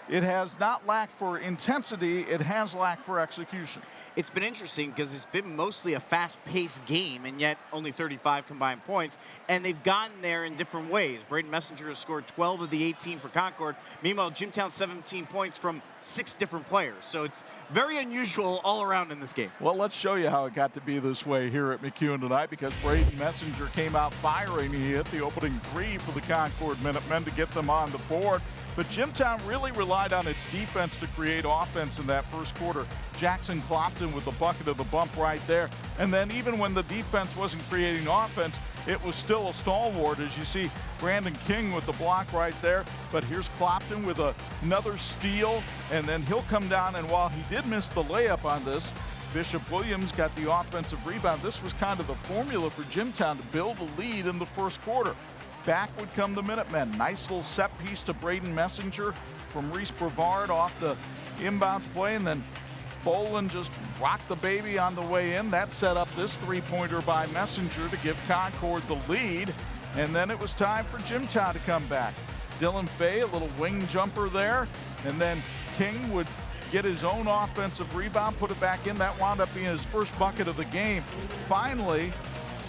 it has not lacked for intensity, it has lacked for execution. It's been interesting because it's been mostly a fast-paced game, and yet only 35 combined points, and they've gotten there in different ways. Braden Messenger has scored 12 of the 18 for Concord. Meanwhile, Jimtown 17 points from 6 different players. So it's very unusual all around in this game. Well, let's show you how it got to be this way here at McEwen tonight, because Braden Messenger came out firing. He hit the opening 3 for the Concord Minutemen to get them on the board. But Jimtown really relied on its defense to create offense in that first quarter. Jackson Clopton with the bucket of the bump right there. And then even when the defense wasn't creating offense, it was still a stalwart, as you see Brandon King with the block right there. But here's Clopton with another steal, and then he'll come down, and while he did miss the layup on this, Bishop Williams got the offensive rebound. This was kind of the formula for Jimtown to build a lead in the first quarter. Back would come the Minutemen. Nice little set piece to Braden Messenger from Reese Brevard off the inbounds play, and then Boland just rocked the baby on the way in. That set up this three-pointer by Messenger to give Concord the lead, and then it was time for Jimtown to come back. Dylan Fay, a little wing jumper there, and then King would get his own offensive rebound, put it back in. That wound up being his first bucket of the game. Finally,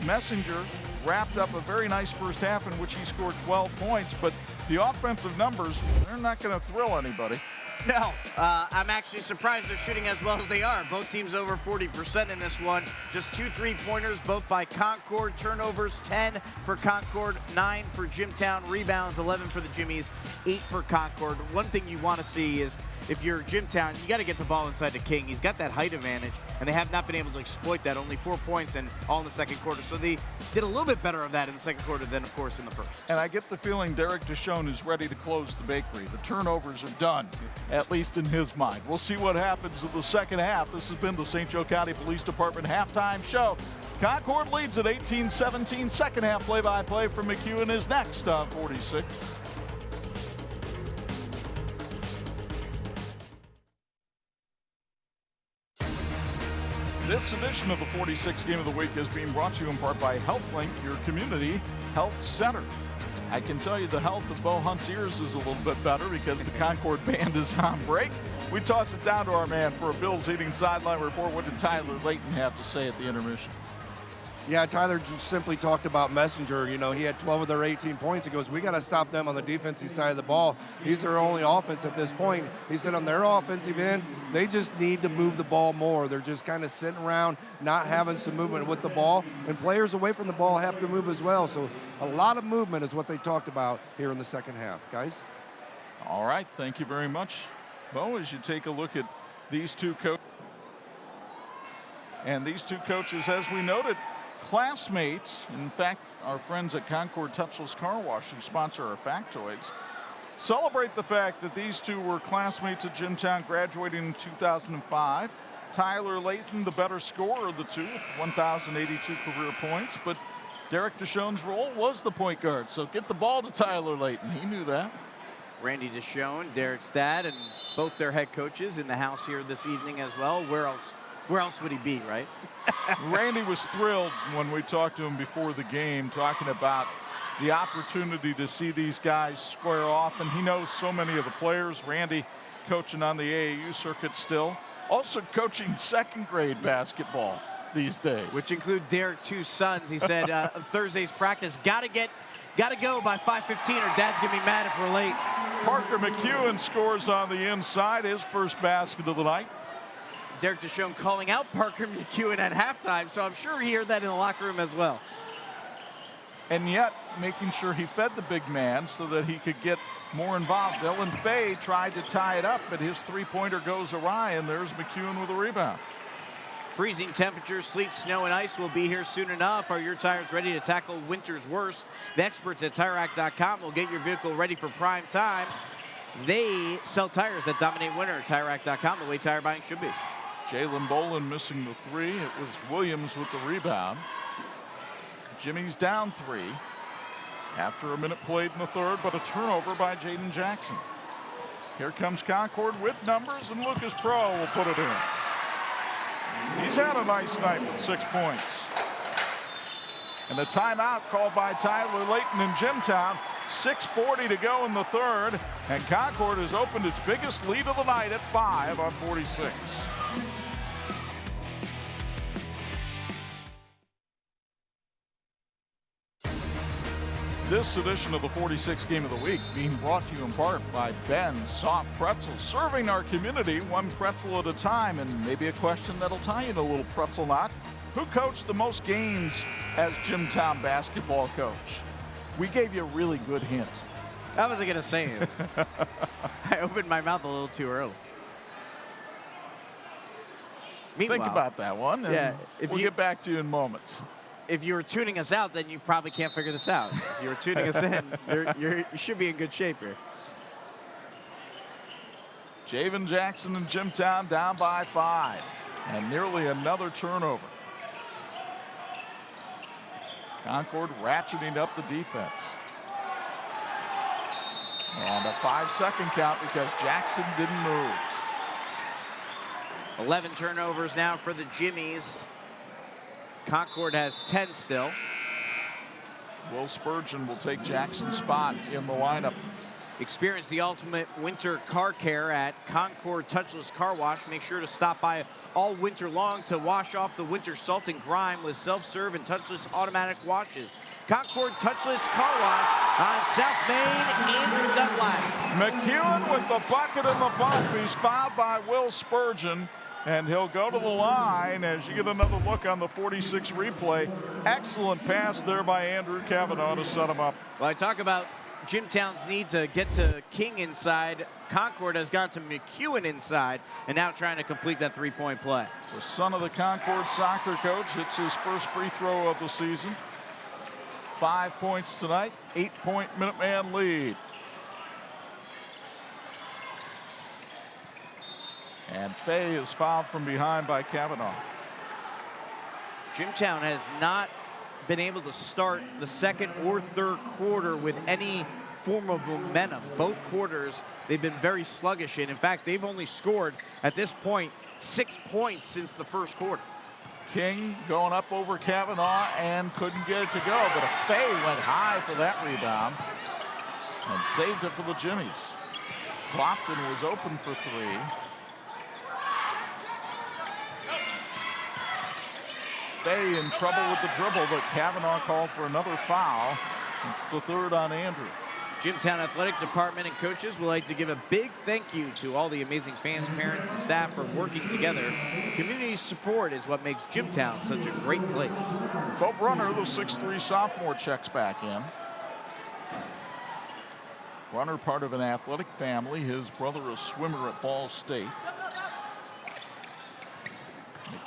Messenger wrapped up a very nice first half in which he scored 12 points, but the offensive numbers, they're not going to thrill anybody. No, I'm actually surprised they're shooting as well as they are. Both teams over 40% in this one. Just 2 3-pointers, both by Concord. Turnovers, 10 for Concord, 9 for Jimtown. Rebounds, 11 for the Jimmies, 8 for Concord. One thing you want to see is if you're Jimtown, you got to get the ball inside the King. He's got that height advantage, and they have not been able to exploit that. Only 4 points and all in the second quarter. So they did a little bit better of that in the second quarter than, of course, in the first. And I get the feeling Derek Deshawn is ready to close the bakery. The turnovers are done, at least in his mind. We'll see what happens in the second half. This has been the St. Joe County Police Department halftime show. Concord leads at 18-17. Second half play-by-play from McEwen is next on 46. This edition of the 46 Game of the Week is being brought to you in part by HealthLink, your community health center. I can tell you the health of Bo Hunt's ears is a little bit better because the Concord band is on break. We toss it down to our man for a Bills Heating sideline report. What did Tyler Layton have to say at the intermission? Yeah, Tyler just simply talked about Messenger. You know, he had 12 of their 18 points. He goes, we got to stop them on the defensive side of the ball. He's their only offense at this point. He said on their offensive end, they just need to move the ball more. They're just kind of sitting around, not having some movement with the ball. And players away from the ball have to move as well. So a lot of movement is what they talked about here in the second half. Guys? All right, thank you very much, Bo, as you take a look at these two coaches. And these two coaches, as we noted, classmates. In fact, our friends at Concord Touchless Car Wash, who sponsor our factoids, celebrate the fact that these two were classmates at Jimtown, graduating in 2005. Tyler Layton, the better scorer of the two, with 1,082 career points, but Derek Deshawn's role was the point guard. So get the ball to Tyler Layton. He knew that. Randy Deshawn, Derek's dad, and both their head coaches in the house here this evening as well. Where else would he be, right? Randy was thrilled when we talked to him before the game, talking about the opportunity to see these guys square off, and he knows so many of the players. Randy coaching on the AAU circuit still, also coaching second grade basketball these days, which include Derek's two sons. He said Thursday's practice, gotta go by 5:15 or Dad's gonna be mad if we're late. Parker McEwen scores on the inside, his first basket of the night. Derek Deshawn calling out Parker McEwen at halftime, so I'm sure he heard that in the locker room as well. And yet, making sure he fed the big man so that he could get more involved. Dylan Fay tried to tie it up, but his three-pointer goes awry, and there's McEwen with a rebound. Freezing temperatures, sleet, snow, and ice will be here soon enough. Are your tires ready to tackle winter's worst? The experts at TireRack.com will get your vehicle ready for prime time. They sell tires that dominate winter. TireRack.com, the way tire buying should be. Jalen Bolin missing the three. It was Williams with the rebound. Jimmy's down 3 after a minute played in the third, but a turnover by Jaden Jackson. Here comes Concord with numbers, and Lucas Pro will put it in. He's had a nice night with 6 points. And a timeout called by Tyler Layton in Jimtown. 6:40 to go in the third, and Concord has opened its biggest lead of the night at 5 on 46. This edition of the 46 Game of the Week being brought to you in part by Ben's Soft Pretzels, serving our community one pretzel at a time. And maybe a question that'll tie you in a little pretzel knot. Who coached the most games as Jimtown basketball coach? We gave you a really good hint. I wasn't going to say it. I opened my mouth a little too early. Meanwhile, think about that one, and yeah, we'll get back to you in moments. If you were tuning us out, then you probably can't figure this out. If you were tuning us in, you should be in good shape here. Jaden Jackson and Jimtown down by 5, and nearly another turnover. Concord ratcheting up the defense. And a 5-second count because Jackson didn't move. 11 turnovers now for the Jimmies. Concord has 10 still. Will Spurgeon will take Jackson's spot in the lineup. Experience the ultimate winter car care at Concord Touchless Car Wash. Make sure to stop by all winter long to wash off the winter salt and grime with self-serve and touchless automatic washes. Concord touchless car wash on South Main in Dunlap. McEwen with the bucket in the bump. He's fouled by Will Spurgeon, and he'll go to the line as you get another look on the 46 replay. Excellent pass there by Andrew Kavanaugh to set him up. Well, I talk about Jimtown's need to get to King inside. Concord has got to McEwen inside and now trying to complete that three-point play. The son of the Concord soccer coach hits his first free throw of the season. 5 points tonight, 8-point Minuteman lead. And Fay is fouled from behind by Kavanaugh. Jimtown has not been able to start the second or third quarter with any form of momentum. Both quarters, they've been very sluggish in. In fact, they've only scored, at this point, 6 points since the first quarter. King going up over Kavanaugh and couldn't get it to go, but Fay went high for that rebound and saved it for the Jimmies. Clopton was open for three. Fay in trouble with the dribble, but Kavanaugh called for another foul. It's the third on Andrew. Jimtown Athletic Department and coaches would like to give a big thank you to all the amazing fans, parents, and staff for working together. Community support is what makes Jimtown such a great place. Bo Brunner, the 6'3" sophomore, checks back in. Brunner, part of an athletic family. His brother, a swimmer at Ball State.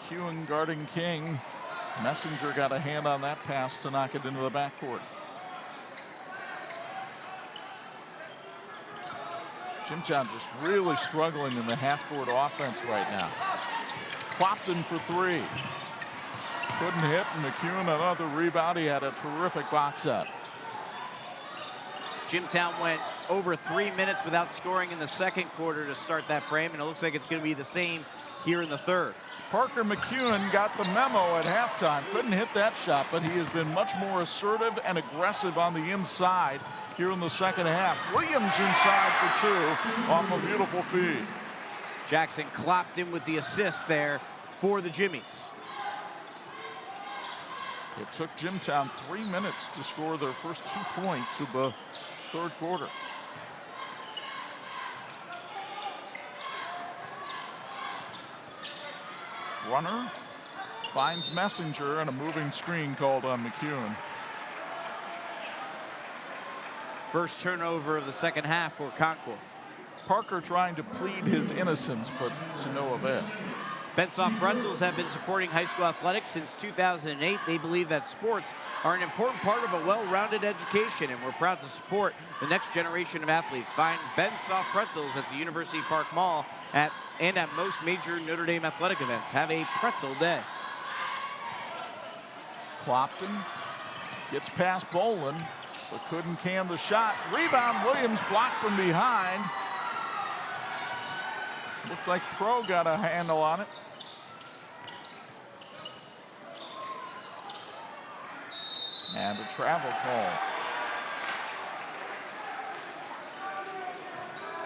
McEwen guarding King. Messenger got a hand on that pass to knock it into the backcourt. Jimtown just really struggling in the half-court offense right now. Clopton for three. Couldn't hit, and McEwen another rebound. He had a terrific box out. Jimtown went over 3 minutes without scoring in the second quarter to start that frame, and it looks like it's going to be the same here in the third. Parker McEwen got the memo at halftime. Couldn't hit that shot, but he has been much more assertive and aggressive on the inside here in the second half. Williams inside for two off a beautiful feed. Jackson Clopton with the assist there for the Jimmies. It took Jimtown 3 minutes to score their first 2 points of the third quarter. Runner finds Messenger, and a moving screen called on McEwen. First turnover of the second half for Concord. Parker trying to plead his innocence, but to no avail. Bensoft Pretzels have been supporting high school athletics since 2008. They believe that sports are an important part of a well-rounded education, and we're proud to support the next generation of athletes. Find Bensoft Pretzels at the University Park Mall and at most major Notre Dame athletic events. Have a pretzel day. Clopton gets past Bolin, but couldn't can the shot. Rebound, Williams blocked from behind. Looked like Pro got a handle on it. And a travel call.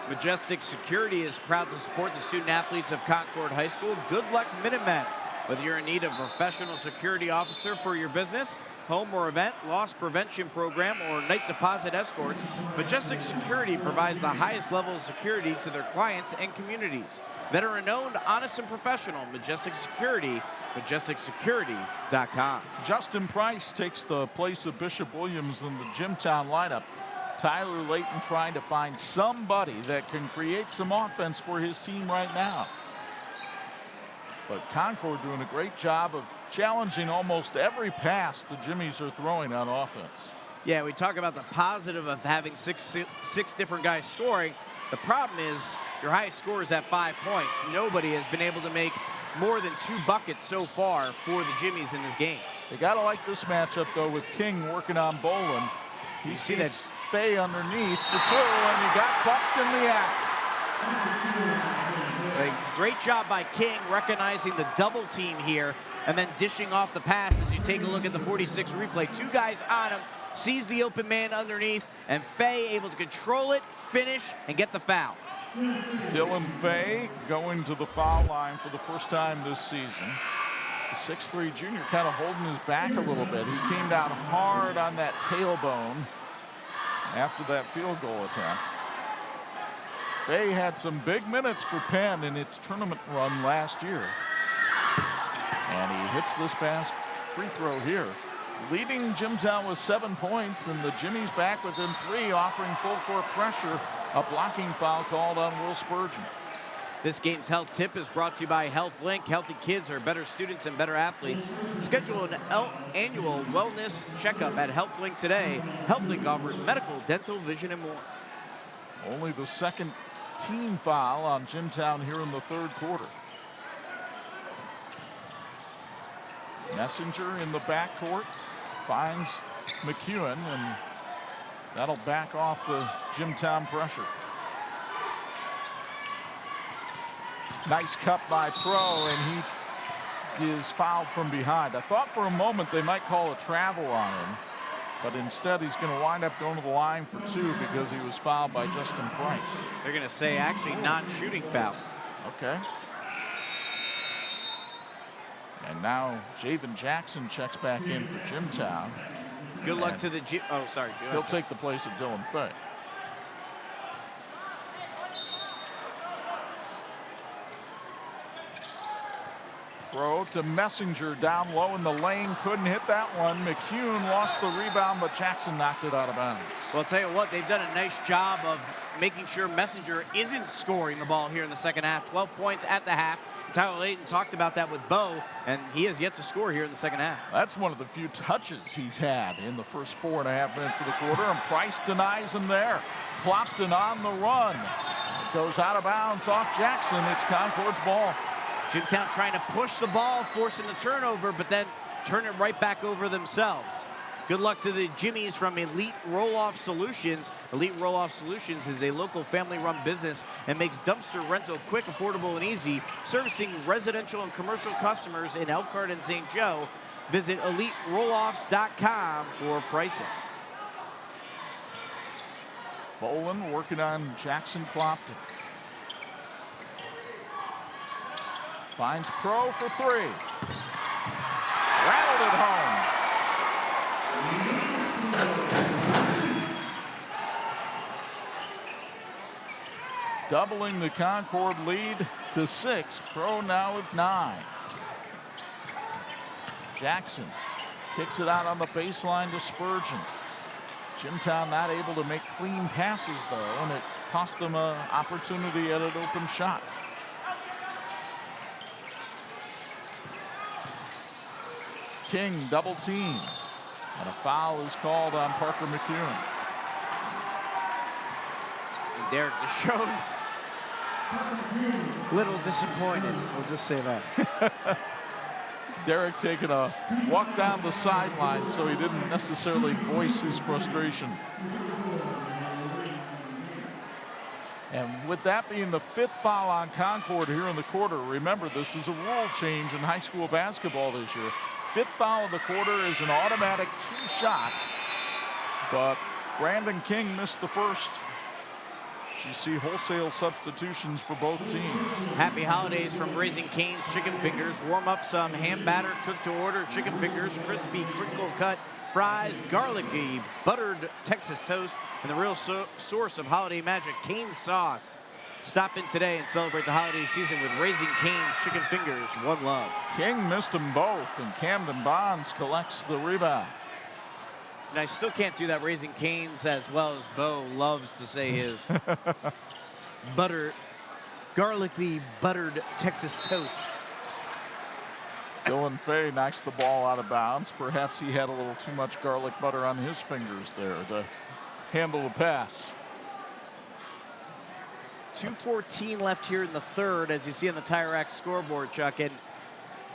Majestic Security is proud to support the student athletes of Concord High School. Good luck, Minutemen. Whether you're in need of a professional security officer for your business, home or event, loss prevention program, or night deposit escorts, Majestic Security provides the highest level of security to their clients and communities. Veteran-owned, honest, and professional. Majestic Security, MajesticSecurity.com. Justin Price takes the place of Bishop Williams in the Jimtown lineup. Tyler Layton trying to find somebody that can create some offense for his team right now. But Concord doing a great job of challenging almost every pass the Jimmies are throwing on offense. Yeah, we talk about the positive of having six different guys scoring. The problem is your highest score is at 5 points. Nobody has been able to make more than 2 buckets so far for the Jimmies in this game. They got to like this matchup, though, with King working on Bolin. You see that Fay underneath the 2, and he got bucked in the act. A great job by King recognizing the double team here and then dishing off the pass as you take a look at the 46 replay. 2 guys on him, sees the open man underneath, and Fay able to control it, finish, and get the foul. Dylan Fay going to the foul line for the first time this season. The 6'3" junior kind of holding his back a little bit. He came down hard on that tailbone after that field goal attempt. They had some big minutes for Penn in its tournament run last year. And he hits this pass free throw here. Leading Jimtown with 7 points, and the Jimmies back within 3, offering full court pressure. A blocking foul called on Will Spurgeon. This game's health tip is brought to you by HealthLink. Healthy kids are better students and better athletes. Schedule an annual wellness checkup at HealthLink today. HealthLink offers medical, dental, vision, and more. Only the second team foul on Jimtown here in the third quarter. Messenger in the backcourt finds McEwen, and that'll back off the Jimtown pressure. Nice cut by Pro, and he is fouled from behind. I thought for a moment they might call a travel on him, but instead he's going to wind up going to the line for 2 because he was fouled by Justin Price. They're going to say actually non-shooting foul. Okay. And now Javen Jackson checks back in for Jimtown. Good luck to the oh, sorry. He'll take the place of Dylan Fay. Pro to Messenger down low in the lane. Couldn't hit that one. McEwen lost the rebound, but Jackson knocked it out of bounds. Well, I'll tell you what, they've done a nice job of making sure Messenger isn't scoring the ball here in the second half. 12 points at the half. Tyler Layton talked about that with Bo, and he has yet to score here in the second half. That's one of the few touches he's had in the first 4.5 minutes of the quarter, and Price denies him there. Clopton on the run. It goes out of bounds off Jackson. It's Concord's ball. Jimtown trying to push the ball, forcing the turnover, but then turn it right back over themselves. Good luck to the Jimmies from Elite Roll-Off Solutions. Elite Roll-Off Solutions is a local family-run business and makes dumpster rental quick, affordable, and easy, servicing residential and commercial customers in Elkhart and St. Joe. Visit EliteRolloffs.com for pricing. Bolin working on Jackson Clopton. Finds Pro for 3. Rattled it home. Doubling the Concord lead to 6. Pro now with 9. Jackson kicks it out on the baseline to Spurgeon. Jimtown not able to make clean passes, though, and it cost them an opportunity at an open shot. King double team, and a foul is called on Parker McEwen. Derek Deshawn, little disappointed, we'll just say that. Derek taking a walk down the sideline, so he didn't necessarily voice his frustration. And with that being the 5th foul on Concord here in the quarter, remember this is a rule change in high school basketball this year. 5th foul of the quarter is an automatic 2 shots, but Brandon King missed the first. You see wholesale substitutions for both teams. Happy holidays from Raising Cane's Chicken Fingers. Warm up some ham batter, cooked to order chicken fingers, crispy, crinkle cut fries, garlicky, buttered Texas toast, and the real source of holiday magic, Cane's sauce. Stop in today and celebrate the holiday season with Raising Cane's Chicken Fingers. One love. King missed them both, and Camden Bonds collects the rebound. And I still can't do that Raising Cane's as well as Bo loves to say his. Garlicky buttered Texas toast. Dylan Fay knocks the ball out of bounds. Perhaps he had a little too much garlic butter on his fingers there to handle the pass. 2:14 left here in the third, as you see on the Tire Rack scoreboard, Chuck. And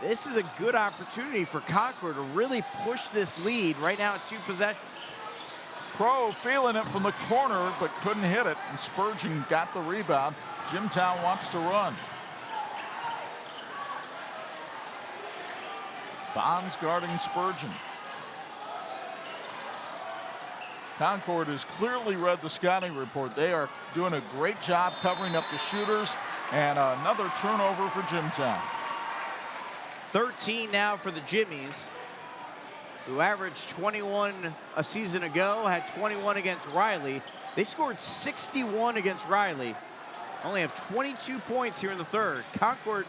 this is a good opportunity for Concord to really push this lead right now at 2 possessions. Pro feeling it from the corner, but couldn't hit it. And Spurgeon got the rebound. Jimtown wants to run. Bonds guarding Spurgeon. Concord has clearly read the scouting report. They are doing a great job covering up the shooters, and another turnover for Jimtown. 13 now for the Jimmies, who averaged 21 a season ago, had 21 against Riley. They scored 61 against Riley. Only have 22 points here in the third. Concord,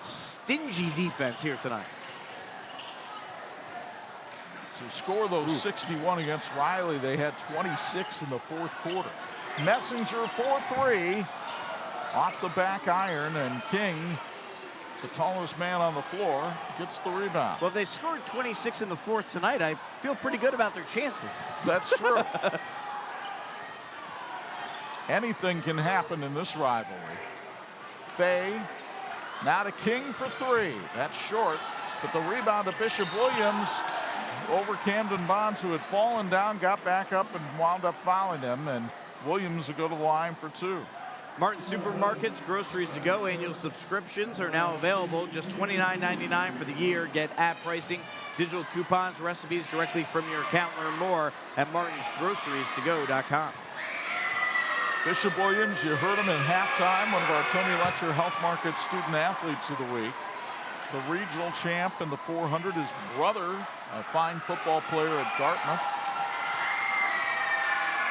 stingy defense here tonight. To score those 61 against Riley, they had 26 in the fourth quarter. Messenger 4-3 off the back iron, and King, the tallest man on the floor, gets the rebound. Well, if they scored 26 in the fourth tonight, I feel pretty good about their chances. That's true. Anything can happen in this rivalry. Fay now to King for three. That's short, but the rebound to Bishop Williams over Camden Bonds, who had fallen down, got back up and wound up fouling him, and Williams will go to the line for two. Martin Supermarkets, groceries to go. Annual subscriptions are now available. Just $29.99 for the year. Get app pricing, digital coupons, recipes directly from your account. Learn more at martinsgroceriestogo.com. Bishop Williams, you heard him at halftime, one of our Tony Letcher Health Market Student Athletes of the Week. The regional champ in the 400, his brother, a fine football player at Dartmouth.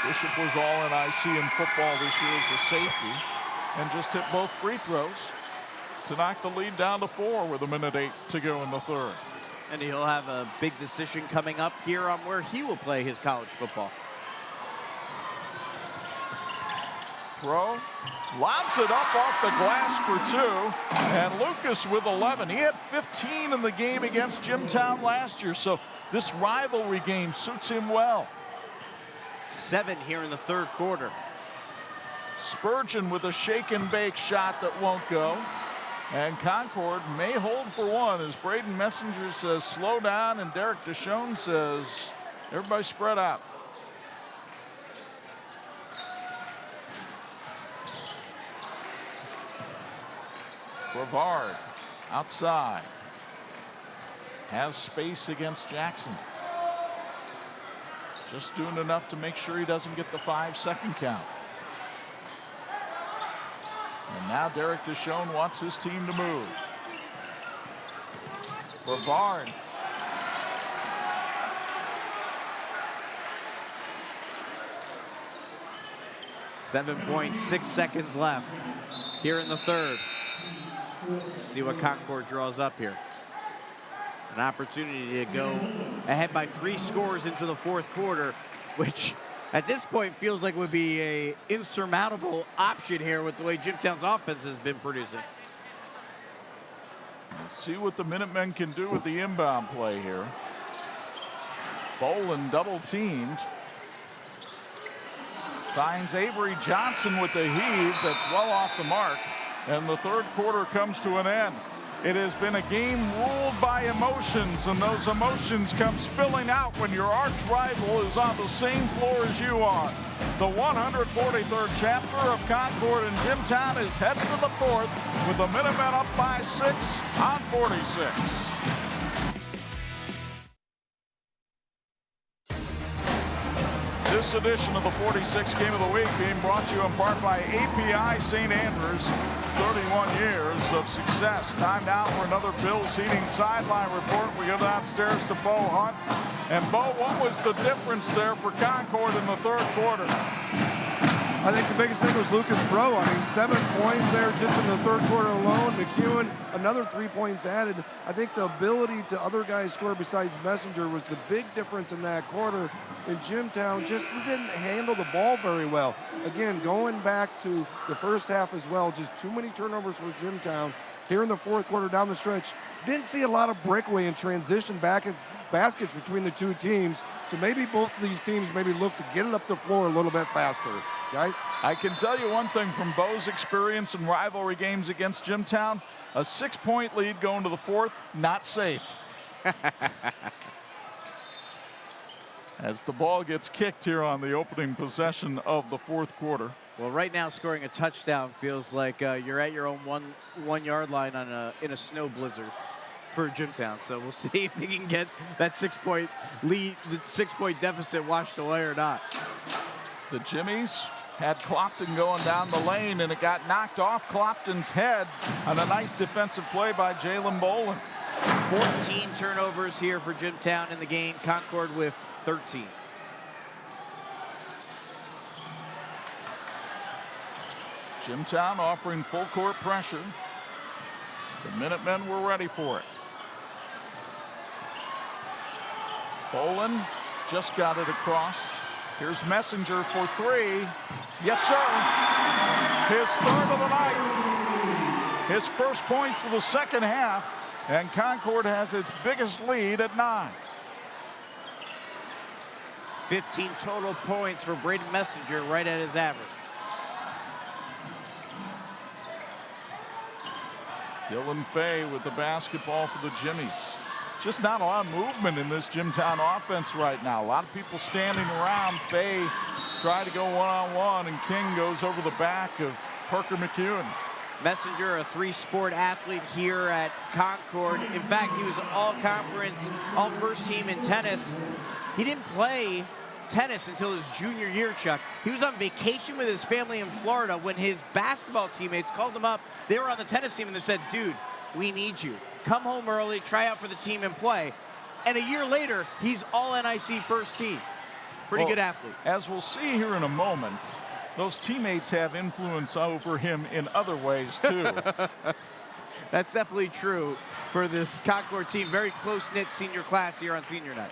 Bishop was all NIC in football this year as a safety and just hit both free throws to knock the lead down to 4 with 1:08 to go in the third. And he'll have a big decision coming up here on where he will play his college football. Throw, lobs it up off the glass for two, and Lucas with 11. He had 15 in the game against Jimtown last year, so this rivalry game suits him well. 7 here in the third quarter. Spurgeon with a shake and bake shot that won't go. And Concord may hold for one as Braden Messenger says slow down, and Derek Deshawn says everybody spread out. Brevard outside. Has space against Jackson. Just doing enough to make sure he doesn't get the 5-second count. And now Derek Deshawn wants his team to move. Brevard. .6 seconds left here in the third. See what Concord draws up here. An opportunity to go ahead by 3 scores into the fourth quarter, which at this point feels like would be a insurmountable option here with the way Jimtown's offense has been producing. Let's see what the Minutemen can do with the inbound play here. Bolin double teamed. Finds Avery Johnson with the heave that's well off the mark. And the third quarter comes to an end. It has been a game ruled by emotions, and those emotions come spilling out when your arch rival is on the same floor as you are. The 143rd chapter of Concord and Jimtown is headed to the fourth with the Minutemen up by 6 on 46. This edition of the 46 Game of the Week being brought to you in part by API St. Andrews. 31 years of success. Time now for another Bills Heating sideline report. We go downstairs to Bo Hunt. And Bo, what was the difference there for Concord in the third quarter? I think the biggest thing was Lucas Bro. I mean, 7 points there just in the third quarter alone. McEwen, another 3 points added. I think the ability to other guys score besides Messenger was the big difference in that quarter. In Jimtown, just didn't handle the ball very well. Again, going back to the first half as well, just too many turnovers for Jimtown. Here in the fourth quarter down the stretch, didn't see a lot of breakaway and transition baskets between the two teams. So maybe both of these teams maybe look to get it up the floor a little bit faster. Guys? I can tell you one thing from Bo's experience in rivalry games against Jimtown, a 6-point lead going to the fourth, not safe. As the ball gets kicked here on the opening possession of the fourth quarter. Well, right now scoring a touchdown feels like you're at your own one yard line in a snow blizzard for Jimtown. So we'll see if they can get that 6-point lead, the 6-point deficit washed away or not. The Jimmies had Clopton going down the lane, and it got knocked off Clopton's head on a nice defensive play by Jalen Bolin. 14 turnovers here for Jimtown in the game. Concord with 13. Jimtown offering full court pressure. The Minutemen were ready for it. Bolin just got it across. Here's Messenger for three. Yes, sir. His third of the night. His first points of the second half. And Concord has its biggest lead at 9. 15 total points for Braden Messenger, right at his average. Dylan Fay with the basketball for the Jimmies. Just not a lot of movement in this Jimtown offense right now. A lot of people standing around. Fay tried to go one-on-one, and King goes over the back of Parker McEwen. Messenger, a three-sport athlete here at Concord. In fact, he was all-conference, all-first team in tennis. He didn't play tennis until his junior year, Chuck. He was on vacation with his family in Florida when his basketball teammates called him up. They were on the tennis team, and they said, dude, we need you. Come home early, try out for the team, and play. And a year later, he's all-NIC first team. Pretty good athlete. As we'll see here in a moment, those teammates have influence over him in other ways, too. That's definitely true for this Concord team. Very close-knit senior class here on senior night.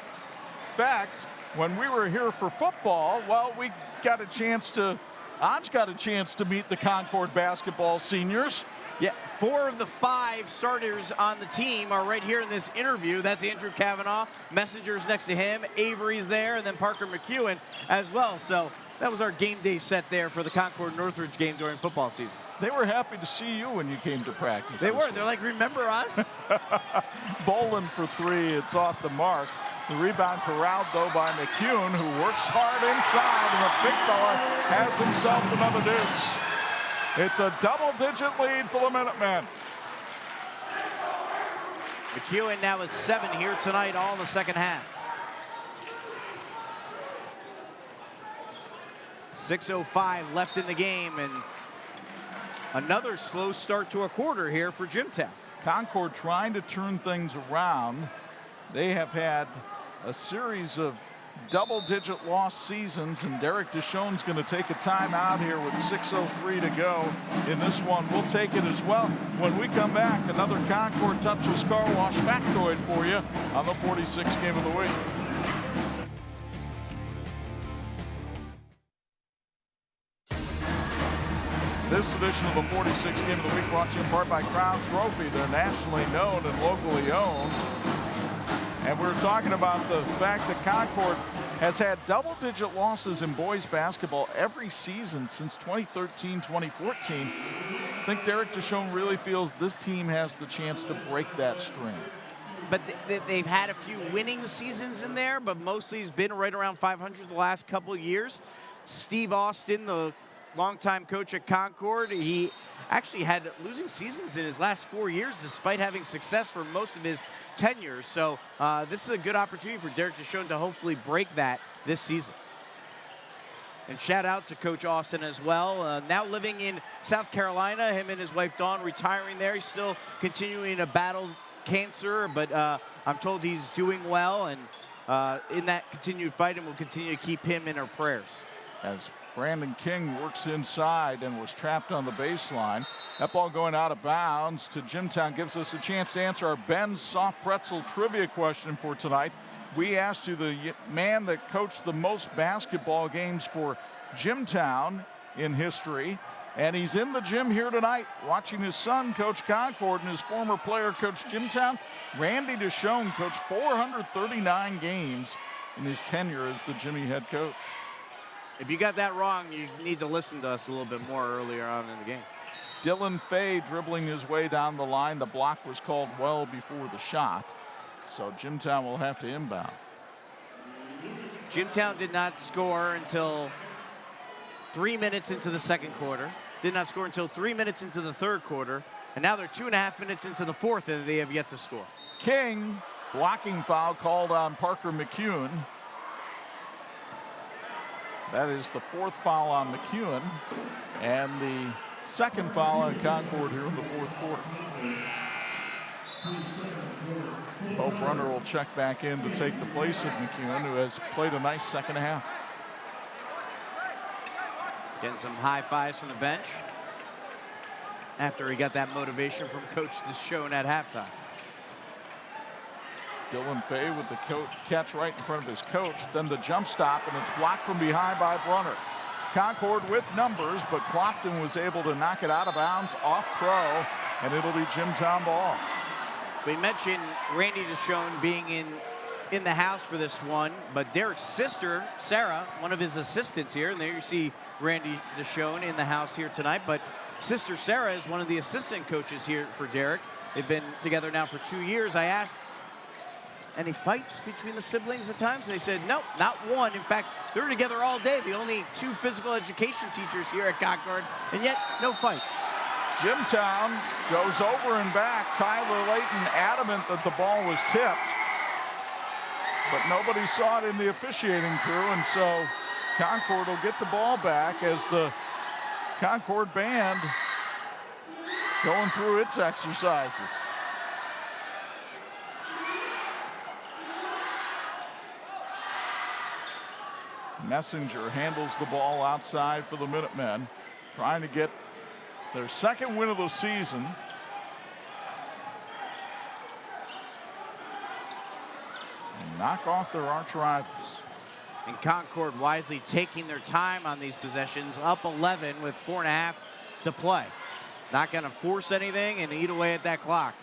In fact, when we were here for football, well, we got a chance to, Anj got a chance to meet the Concord basketball seniors. Yeah, 4 of the 5 starters on the team are right here in this interview. That's Andrew Kavanaugh. Messenger's next to him. Avery's there, and then Parker McEwen as well. So that was our game day set there for the Concord Northridge game during football season. They were happy to see you when you came to practice. They were. They're like, remember us? Bolin for 3. It's off the mark. The rebound corralled, though, by McEwen, who works hard inside, and the big fella has himself another deuce. It's a double-digit lead for the Minutemen. McEwen now is 7 here tonight, all in the second half. 6:05 left in the game, and another slow start to a quarter here for Jimtown. Concord trying to turn things around. They have had a series of double-digit loss seasons, and Derek Deshawn's going to take a timeout here with 6:03 to go in this one. We'll take it as well. When we come back, another Concord Touchless Car Wash factoid for you on the 46 game of the week. This edition of the 46 game of the week brought to you in part by Crown Trophy. They're nationally known and locally owned. And we're talking about the fact that Concord has had double-digit losses in boys basketball every season since 2013-2014. I think Derek Deshawn really feels this team has the chance to break that string. But they've had a few winning seasons in there, but mostly he's been right around 500 the last couple of years. Steve Austin, the longtime coach at Concord, he actually had losing seasons in his last 4 years despite having success for most of his tenure. So this is a good opportunity for Derek Deshawn to hopefully break that this season. And shout out to Coach Austin as well. Now living in South Carolina, him and his wife Dawn retiring there. He's still continuing to battle cancer, but I'm told he's doing well and in that continued fight, and we'll continue to keep him in our prayers. As Brandon King works inside and was trapped on the baseline. That ball going out of bounds to Jimtown gives us a chance to answer our Ben's Soft Pretzel trivia question for tonight. We asked you the man that coached the most basketball games for Jimtown in history, and he's in the gym here tonight watching his son coach Concord and his former player coach Jimtown. Randy Deshawn coached 439 games in his tenure as the Jimmy head coach. If you got that wrong, you need to listen to us a little bit more earlier on in the game. Dylan Fay dribbling his way down the line. The block was called well before the shot, so Jimtown will have to inbound. Jimtown did not score until 3 minutes into the second quarter. Did not score until 3 minutes into the third quarter. And now they're 2.5 minutes into the fourth, and they have yet to score. King, blocking foul called on Parker McEwen. That is the fourth foul on McEwen and the second foul on Concord here in the fourth quarter. Bo Brunner will check back in to take the place of McEwen, who has played a nice second half. Getting some high fives from the bench after he got that motivation from Coach Deschone at halftime. Dylan Fay with the catch right in front of his coach, then the jump stop, and it's blocked from behind by Brunner. Concord with numbers, but Clopton was able to knock it out of bounds off Pro, and it'll be Jimtown ball. We mentioned Randy Deschone being in the house for this one, but Derek's sister, Sarah, one of his assistants here, and there you see Randy Deschone in the house here tonight, but sister Sarah is one of the assistant coaches here for Derek. They've been together now for 2 years. I asked, any fights between the siblings at times? And they said, nope, not one. In fact, they're together all day. The only 2 physical education teachers here at Concord, and yet no fights. Jimtown goes over and back. Tyler Layton adamant that the ball was tipped, but nobody saw it in the officiating crew, and so Concord will get the ball back as the Concord band going through its exercises. Messenger handles the ball outside for the Minutemen, trying to get their second win of the season. And knock off their arch rivals. And Concord wisely taking their time on these possessions, up 11 with 4.5 to play. Not going to force anything and eat away at that clock.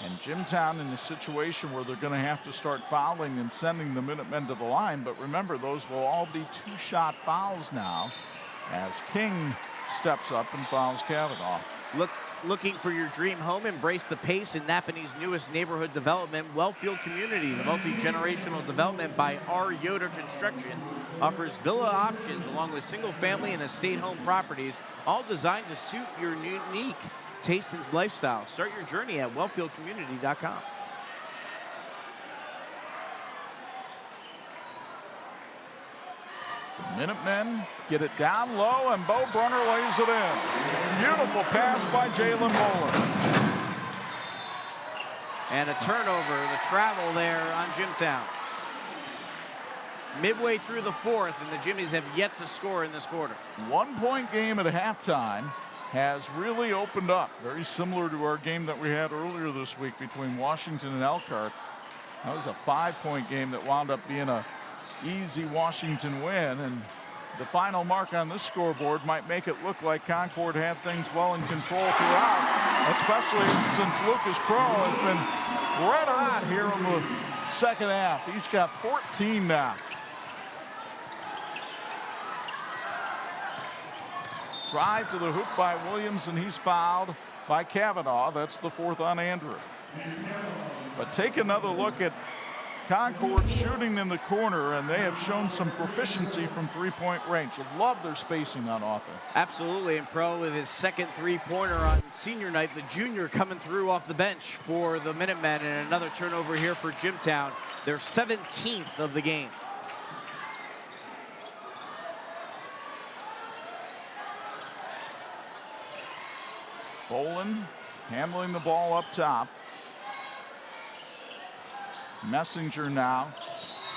And Jimtown in a situation where they're going to have to start fouling and sending the Minutemen to the line. But remember, those will all be 2-shot fouls now as King steps up and fouls Kavanaugh. Looking for your dream home? Embrace the pace in Napanee's newest neighborhood development, Wellfield Community. The multi-generational development by R. Yoder Construction offers villa options along with single-family and estate home properties, all designed to suit your unique taste and lifestyle. Start your journey at wellfieldcommunity.com. The Minutemen get it down low, and Bo Brunner lays it in. Beautiful pass by Jalen Boland. And a turnover, the travel there on Jimtown. Midway through the fourth, and the Jimmies have yet to score in this quarter. 1-point game at halftime has really opened up. Very similar to our game that we had earlier this week between Washington and Elkhart. That was a 5-point game that wound up being a easy Washington win, and the final mark on this scoreboard might make it look like Concord had things well in control throughout, especially since Lucas Pro has been red hot here in the second half. He's got 14 now. Drive to the hoop by Williams, and he's fouled by Kavanaugh. That's the 4th on Andrew. But take another look at Concord shooting in the corner, and they have shown some proficiency from 3-point range. Love their spacing on offense. Absolutely, and Pro with his second 3-pointer on senior night. The junior coming through off the bench for the Minutemen, and another turnover here for Jimtown, their 17th of the game. Boland handling the ball up top. Messenger now.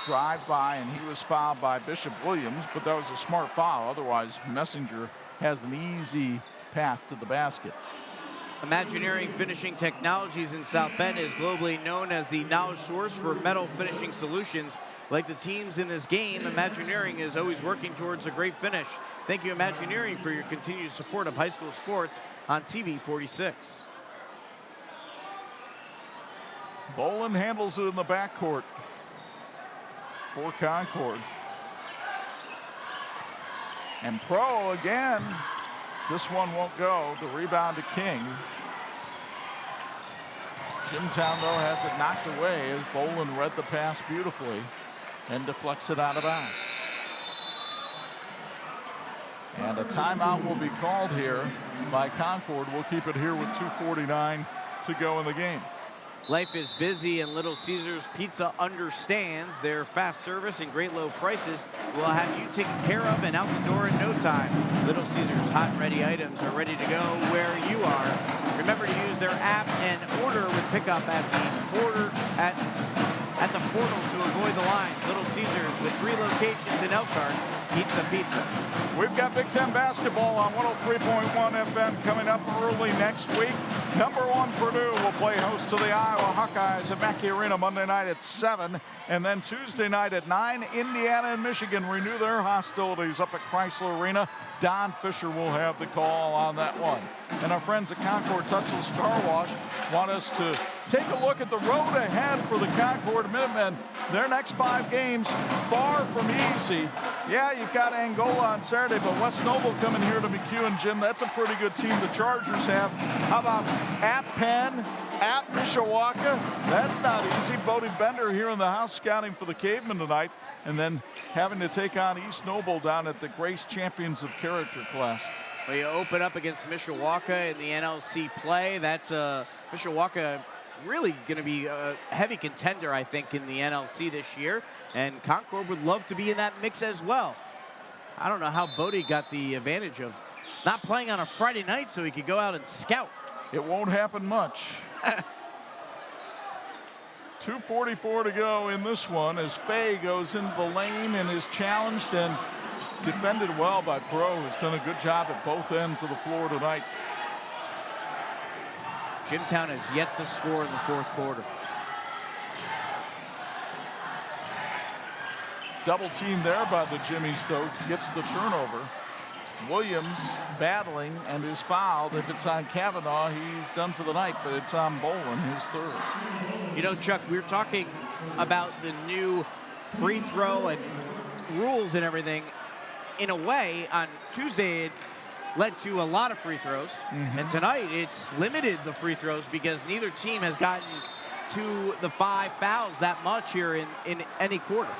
Drive by, and he was fouled by Bishop Williams, but that was a smart foul. Otherwise, Messenger has an easy path to the basket. Imagineering Finishing Technologies in South Bend is globally known as the knowledge source for metal finishing solutions. Like the teams in this game, Imagineering is always working towards a great finish. Thank you, Imagineering, for your continued support of high school sports on TV 46. Boland handles it in the backcourt for Concord. And Pro again. This one won't go. The rebound to King. Jimtown, though, has it knocked away as Boland read the pass beautifully and deflects it out of bounds. And a timeout will be called here by Concord. We'll keep it here with 2:49 to go in the game. Life is busy, and Little Caesars Pizza understands their fast service and great low prices will have you taken care of and out the door in no time. Little Caesars hot and ready items are ready to go where you are. Remember to use their app and order with pickup at the at the portal to avoid the lines. Little Caesars with 3 locations in Elkhart. Pizza. We've got Big Ten basketball on 103.1 FM coming up early next week. #1 Purdue will play host to the Iowa Hawkeyes at Mackey Arena Monday night at 7. And then Tuesday night at 9, Indiana and Michigan renew their hostilities up at Chrysler Arena. Don Fisher will have the call on that one. And our friends at Concord Touchless Car Wash want us to take a look at the road ahead for the Concord Minutemen. Their next 5 games, far from easy. Yeah, you've got Angola on Saturday, but West Noble coming here to McEwen, Jim. That's a pretty good team the Chargers have. How about at Penn, at Mishawaka? That's not easy. Bodie Bender here in the house scouting for the Cavemen tonight. And then having to take on East Noble down at the Grace Champions of Character class. Well, you open up against Mishawaka in the NLC play. That's Mishawaka really going to be a heavy contender, I think, in the NLC this year. And Concord would love to be in that mix as well. I don't know how Bodie got the advantage of not playing on a Friday night so he could go out and scout. It won't happen much. 2:44 to go in this one as Fay goes into the lane and is challenged and defended well by Pro, who's done a good job at both ends of the floor tonight. Jimtown has yet to score in the 4th quarter. Double team there by the Jimmies, though, gets the turnover. Williams battling and is fouled. If it's on Kavanaugh, he's done for the night, but it's on Bolin, his 3rd. You know, Chuck, we were talking about the new free throw and rules and everything. In a way, on Tuesday, it led to a lot of free throws. And tonight, it's limited the free throws because neither team has gotten to the 5 fouls that much here in any quarter.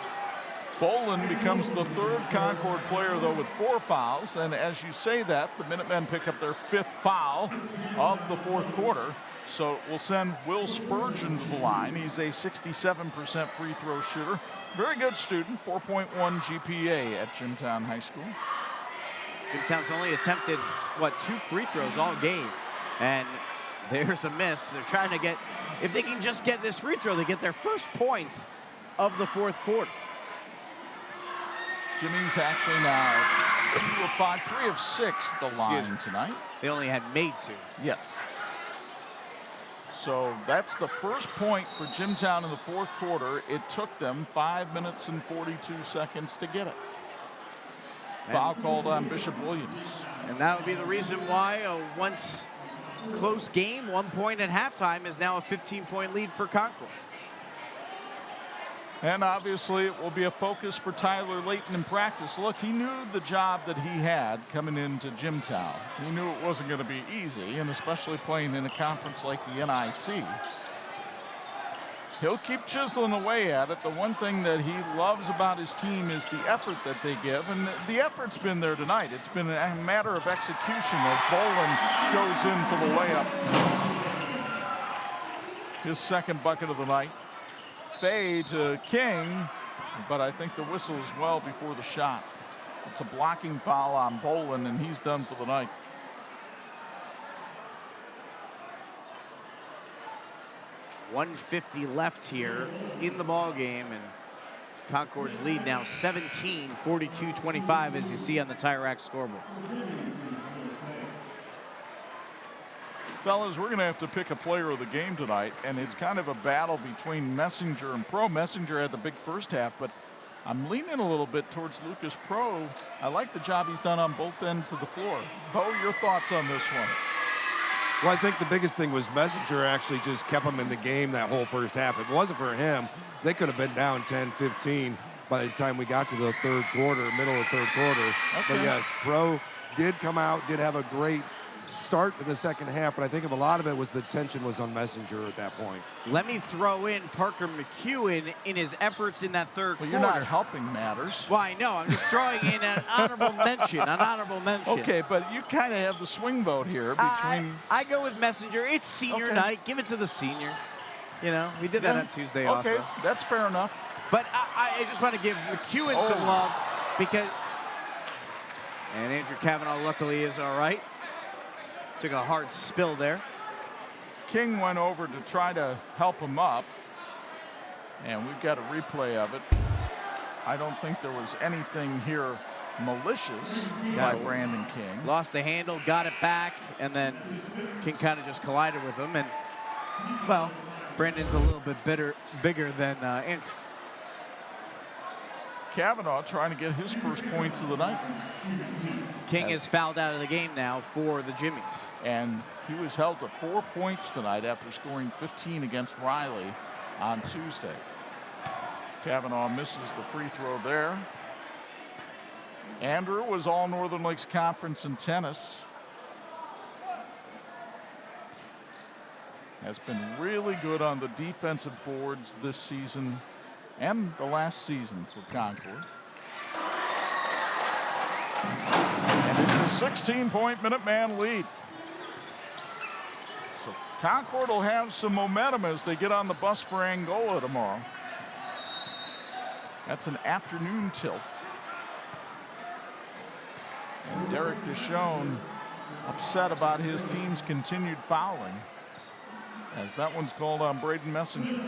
Bolin becomes the 3rd Concord player, though, with 4 fouls. And as you say that, the Minutemen pick up their 5th foul of the 4th quarter. So we'll send Will Spurgeon to the line. He's a 67% free throw shooter. Very good student, 4.1 GPA at Jimtown High School. Jimtown's only attempted, 2 free throws all game. And there's a miss. They're trying to get, if they can just get this free throw, they get their first points of the 4th quarter. Jimmy's actually now 2 of 5, 3 of 6 the line tonight. They only had made 2. Yes. So that's the first point for Jimtown in the 4th quarter. It took them 5 minutes and 42 seconds to get it. Foul called on Bishop Williams. And that would be the reason why a once close game, 1 point at halftime, is now a 15-point lead for Concord. And obviously it will be a focus for Tyler Layton in practice. Look, he knew the job that he had coming into Jimtown. He knew it wasn't going to be easy, and especially playing in a conference like the NIC. He'll keep chiseling away at it. The one thing that he loves about his team is the effort that they give, and the effort's been there tonight. It's been a matter of execution as Bolin goes in for the layup. His 2nd bucket of the night. Fade to King, but I think the whistle is well before the shot. It's a blocking foul on Bolin, and he's done for the night. .150 left here in the ball game, and Concord's lead now 17, 42-25, as you see on the Tire Rack scoreboard. Fellas, we're going to have to pick a player of the game tonight, and it's kind of a battle between Messenger and Pro. Messenger had the big first half, but I'm leaning a little bit towards Lucas Pro. I like the job he's done on both ends of the floor. Bo, your thoughts on this one? Well, I think the biggest thing was Messenger actually just kept him in the game that whole first half. If it wasn't for him, they could have been down 10-15 by the time we got to the 3rd quarter, middle of the 3rd quarter. Okay. But yes, Pro did come out, did have a great start to the 2nd half, but I think a lot of it was the tension was on Messenger at that point. Let me throw in Parker McEwen in his efforts in that 3rd quarter. You're not helping matters. Well, I know. I'm just throwing in an honorable mention. Okay, but you kind of have the swing vote here between... I go with Messenger. It's senior night. Give it to the senior. You know, we did that on Tuesday also. Okay, that's fair enough. But I just want to give McEwen some love because... And Andrew Kavanaugh luckily is all right. Took a hard spill there. King went over to try to help him up. And we've got a replay of it. I don't think there was anything here malicious by Brandon King. Lost the handle, got it back, and then King kind of just collided with him. And, well, Brandon's a little bit bigger than Andrew. Kavanaugh trying to get his first points of the night. King is fouled out of the game now for the Jimmies. And he was held to 4 points tonight after scoring 15 against Riley on Tuesday. Kavanaugh misses the free throw there. Andrew was all Northern Lakes Conference in tennis. Has been really good on the defensive boards this season and the last season for Concord. And it's a 16-point Minuteman lead. So Concord will have some momentum as they get on the bus for Angola tomorrow. That's an afternoon tilt. And Derek Deshone upset about his team's continued fouling, as that one's called on Braden Messenger.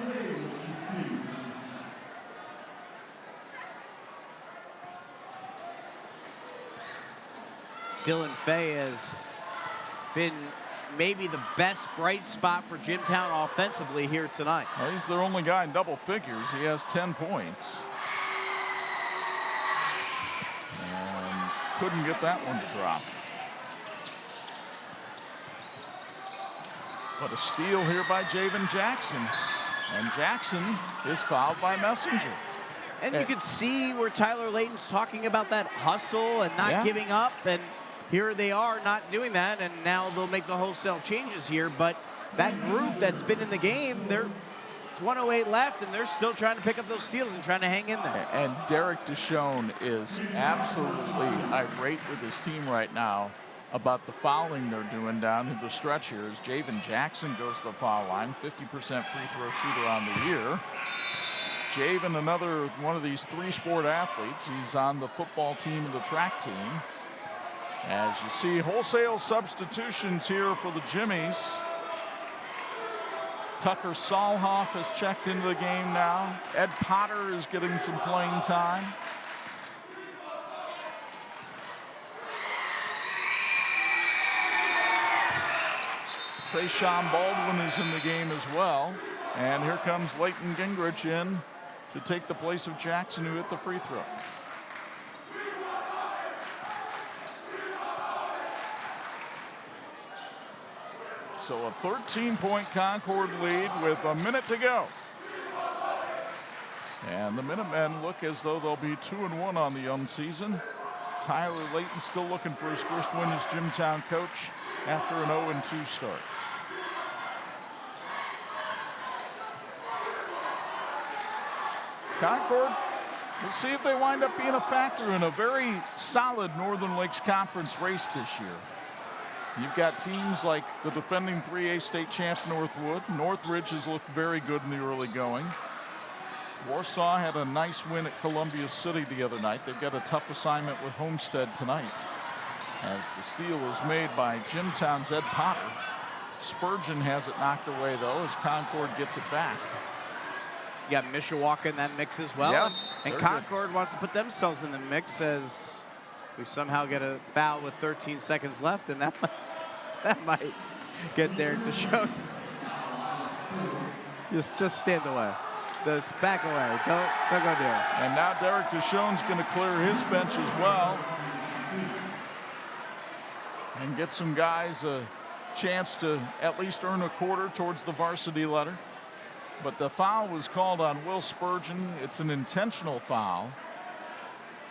Dylan Fay has been maybe the best bright spot for Jimtown offensively here tonight. Well, he's their only guy in double figures. He has 10 points. And couldn't get that one to drop. But a steal here by Javen Jackson. And Jackson is fouled by Messenger. And you can see where Tyler Layton's talking about that hustle and not giving up. And here they are not doing that. And now they'll make the wholesale changes here. But that group that's been in the game, it's 1:08 left, and they're still trying to pick up those steals and trying to hang in there. And Derek Deshone is absolutely irate with his team right now about the fouling they're doing down in the stretch here as Javen Jackson goes to the foul line, 50% free throw shooter on the year. Javen, another one of these three-sport athletes. He's on the football team and the track team. As you see, wholesale substitutions here for the Jimmies. Tucker Solhoff has checked into the game now. Ed Potter is getting some playing time. Trayshawn Baldwin is in the game as well. And here comes Leighton Gingrich in to take the place of Jackson, who hit the free throw. So a 13-point Concord lead with a minute to go. And the Minutemen look as though they'll be 2-1 on the young season. Tyler Layton still looking for his first win as Jimtown coach after an 0-2 start. Concord, we'll see if they wind up being a factor in a very solid Northern Lakes Conference race this year. You've got teams like the defending 3A state champs Northwood. Northridge has looked very good in the early going. Warsaw had a nice win at Columbia City the other night. They've got a tough assignment with Homestead tonight, as the steal is made by Jimtown's Ed Potter. Spurgeon has it knocked away, though, as Concord gets it back. You got Mishawaka in that mix as well. Yep, and Concord wants to put themselves in the mix as we somehow get a foul with 13 seconds left, and that might get there to show. Just stand away. Just back away. Don't go there. And now Derek Deshone's going to clear his bench as well and get some guys a chance to at least earn a quarter towards the varsity letter. But the foul was called on Will Spurgeon. It's an intentional foul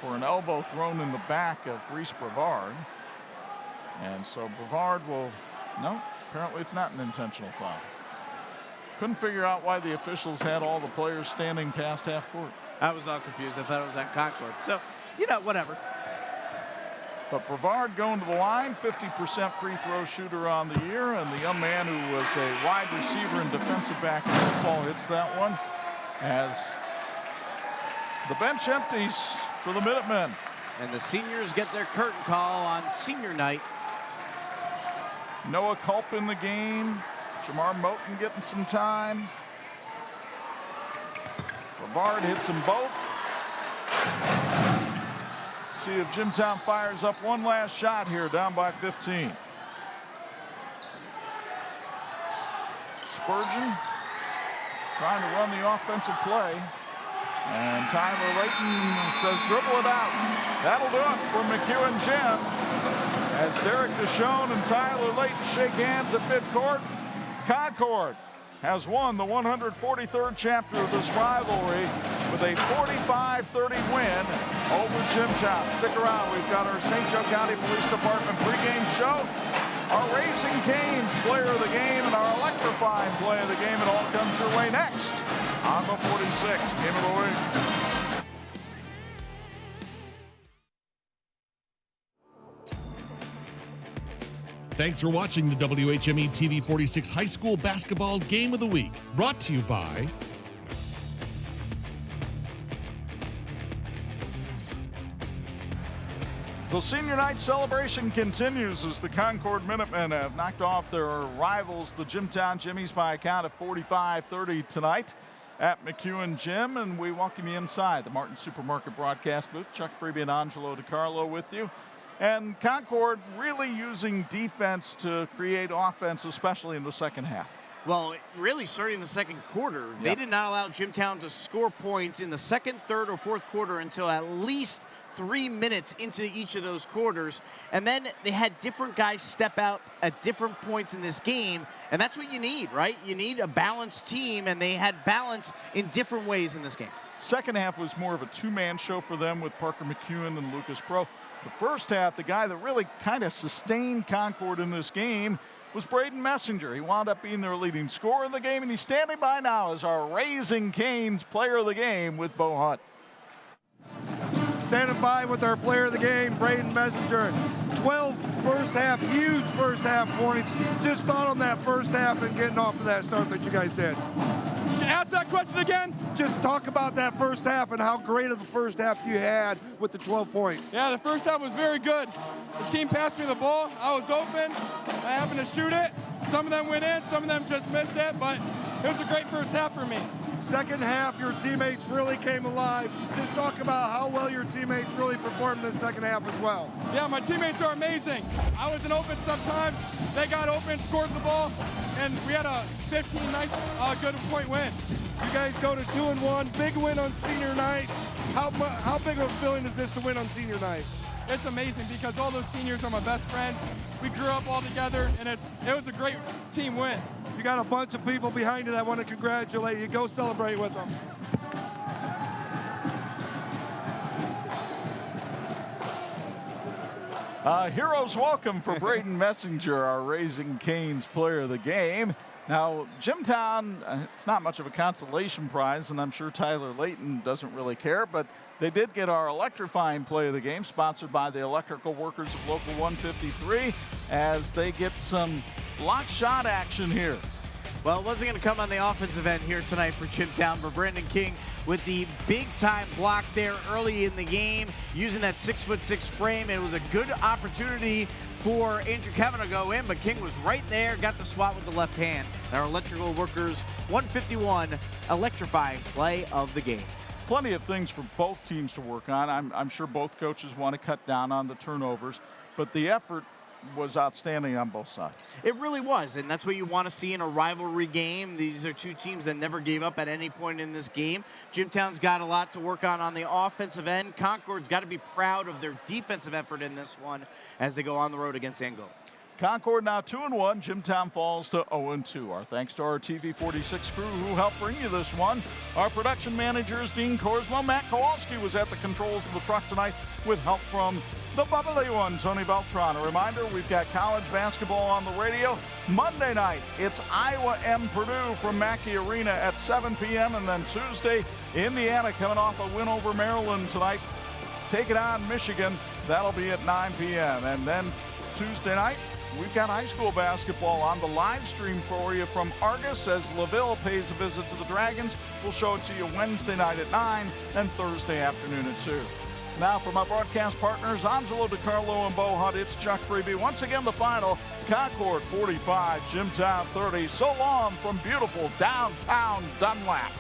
for an elbow thrown in the back of Reese Brevard. And so Brevard will, no, apparently it's not an intentional foul. Couldn't figure out why the officials had all the players standing past half court. I was all confused. I thought it was at Concord. So, whatever. But Brevard going to the line, 50% free throw shooter on the year, and the young man who was a wide receiver and defensive back in football hits that one as the bench empties for the Minutemen. And the seniors get their curtain call on senior night. Noah Culp in the game. Jamar Moten getting some time. Brevard hits them both. See if Jimtown fires up one last shot here, down by 15. Spurgeon trying to run the offensive play. And Tyler Layton says dribble it out. That'll do it for McEwen Jim. As Derek DeShone and Tyler Layton shake hands at midcourt, Concord has won the 143rd chapter of this rivalry with a 45-30 win over Jimtown. Stick around. We've got our St. Joe County Police Department pregame show, our Raising Cane's player of the game, and our electrifying play of the game. It all comes your way next on the 46 Game of the Week. Thanks for watching the WHME TV 46 High School Basketball Game of the Week, brought to you by the senior night celebration continues as the Concord Minutemen have knocked off their rivals, the Jimtown Jimmies, by a count of 45-30 tonight at McEwen Gym. And we welcome you inside the Martin Supermarket broadcast booth. Chuck Freeby and Angelo DiCarlo with you. And Concord really using defense to create offense, especially in the second half. Well, really starting in the second quarter, they did not allow Jimtown to score points in the second, third, or fourth quarter until at least 3 minutes into each of those quarters. And then they had different guys step out at different points in this game. And that's what you need, right? You need a balanced team, and they had balance in different ways in this game. Second half was more of a two-man show for them with Parker McEwen and Lucas Pro. The first half, the guy that really kind of sustained Concord in this game was Braden Messenger. He wound up being their leading scorer in the game, and he's standing by now as our Raising Cane's player of the game with Bo Hunt. Standing by with our player of the game, Braden Messenger. 12 first half, huge first half points. Just thought on that first half and getting off to that start that you guys did. Can you ask that question again? Just talk about that first half and how great of the first half you had with the 12 points. Yeah, the first half was very good. The team passed me the ball. I was open. I happened to shoot it. Some of them went in, some of them just missed it, but it was a great first half for me. Second half, your teammates really came alive. Just talk about how well your teammates really performed this second half as well. Yeah, my teammates are amazing. I wasn't open sometimes. They got open, scored the ball, and we had a 15 nice, good point win. You guys go to 2-1, big win on senior night. How big of a feeling is this to win on senior night? It's amazing because all those seniors are my best friends. We grew up all together, and it was a great team win. You got a bunch of people behind you that want to congratulate you. Go celebrate with them. Heroes welcome for Braden Messenger, our Raising Cane's player of the game. Now, Jimtown, it's not much of a consolation prize, and I'm sure Tyler Layton doesn't really care, but they did get our electrifying play of the game, sponsored by the electrical workers of Local 153, as they get some block shot action here. Well, it wasn't going to come on the offensive end here tonight for Jimtown, but Brandon King with the big-time block there early in the game, using that 6'6" frame. It was a good opportunity for Andrew Kevin to go in, but King was right there, got the swat with the left hand. And our electrical workers, 151, electrifying play of the game. Plenty of things for both teams to work on. I'm sure both coaches want to cut down on the turnovers, but the effort was outstanding on both sides. It really was, and that's what you want to see in a rivalry game. These are two teams that never gave up at any point in this game. Jimtown's got a lot to work on the offensive end. Concord's got to be proud of their defensive effort in this one as they go on the road against Angola. Concord now 2-1. Jimtown falls to 0-2. Our thanks to our TV 46 crew who helped bring you this one. Our production manager is Dean Korsmo. Matt Kowalski was at the controls of the truck tonight with help from the bubbly one, Tony Beltran. A reminder, we've got college basketball on the radio. Monday night, it's Iowa and Purdue from Mackey Arena at 7 p.m. And then Tuesday, Indiana coming off a win over Maryland tonight. Take it on Michigan. That'll be at 9 p.m. And then Tuesday night, we've got high school basketball on the live stream for you from Argus as LaVille pays a visit to the Dragons. We'll show it to you Wednesday night at 9 and Thursday afternoon at 2. Now from our broadcast partners, Angelo DiCarlo and Bo Hunt, it's Chuck Freeby. Once again, the final, Concord 45, Jimtown 30. So long from beautiful downtown Dunlap.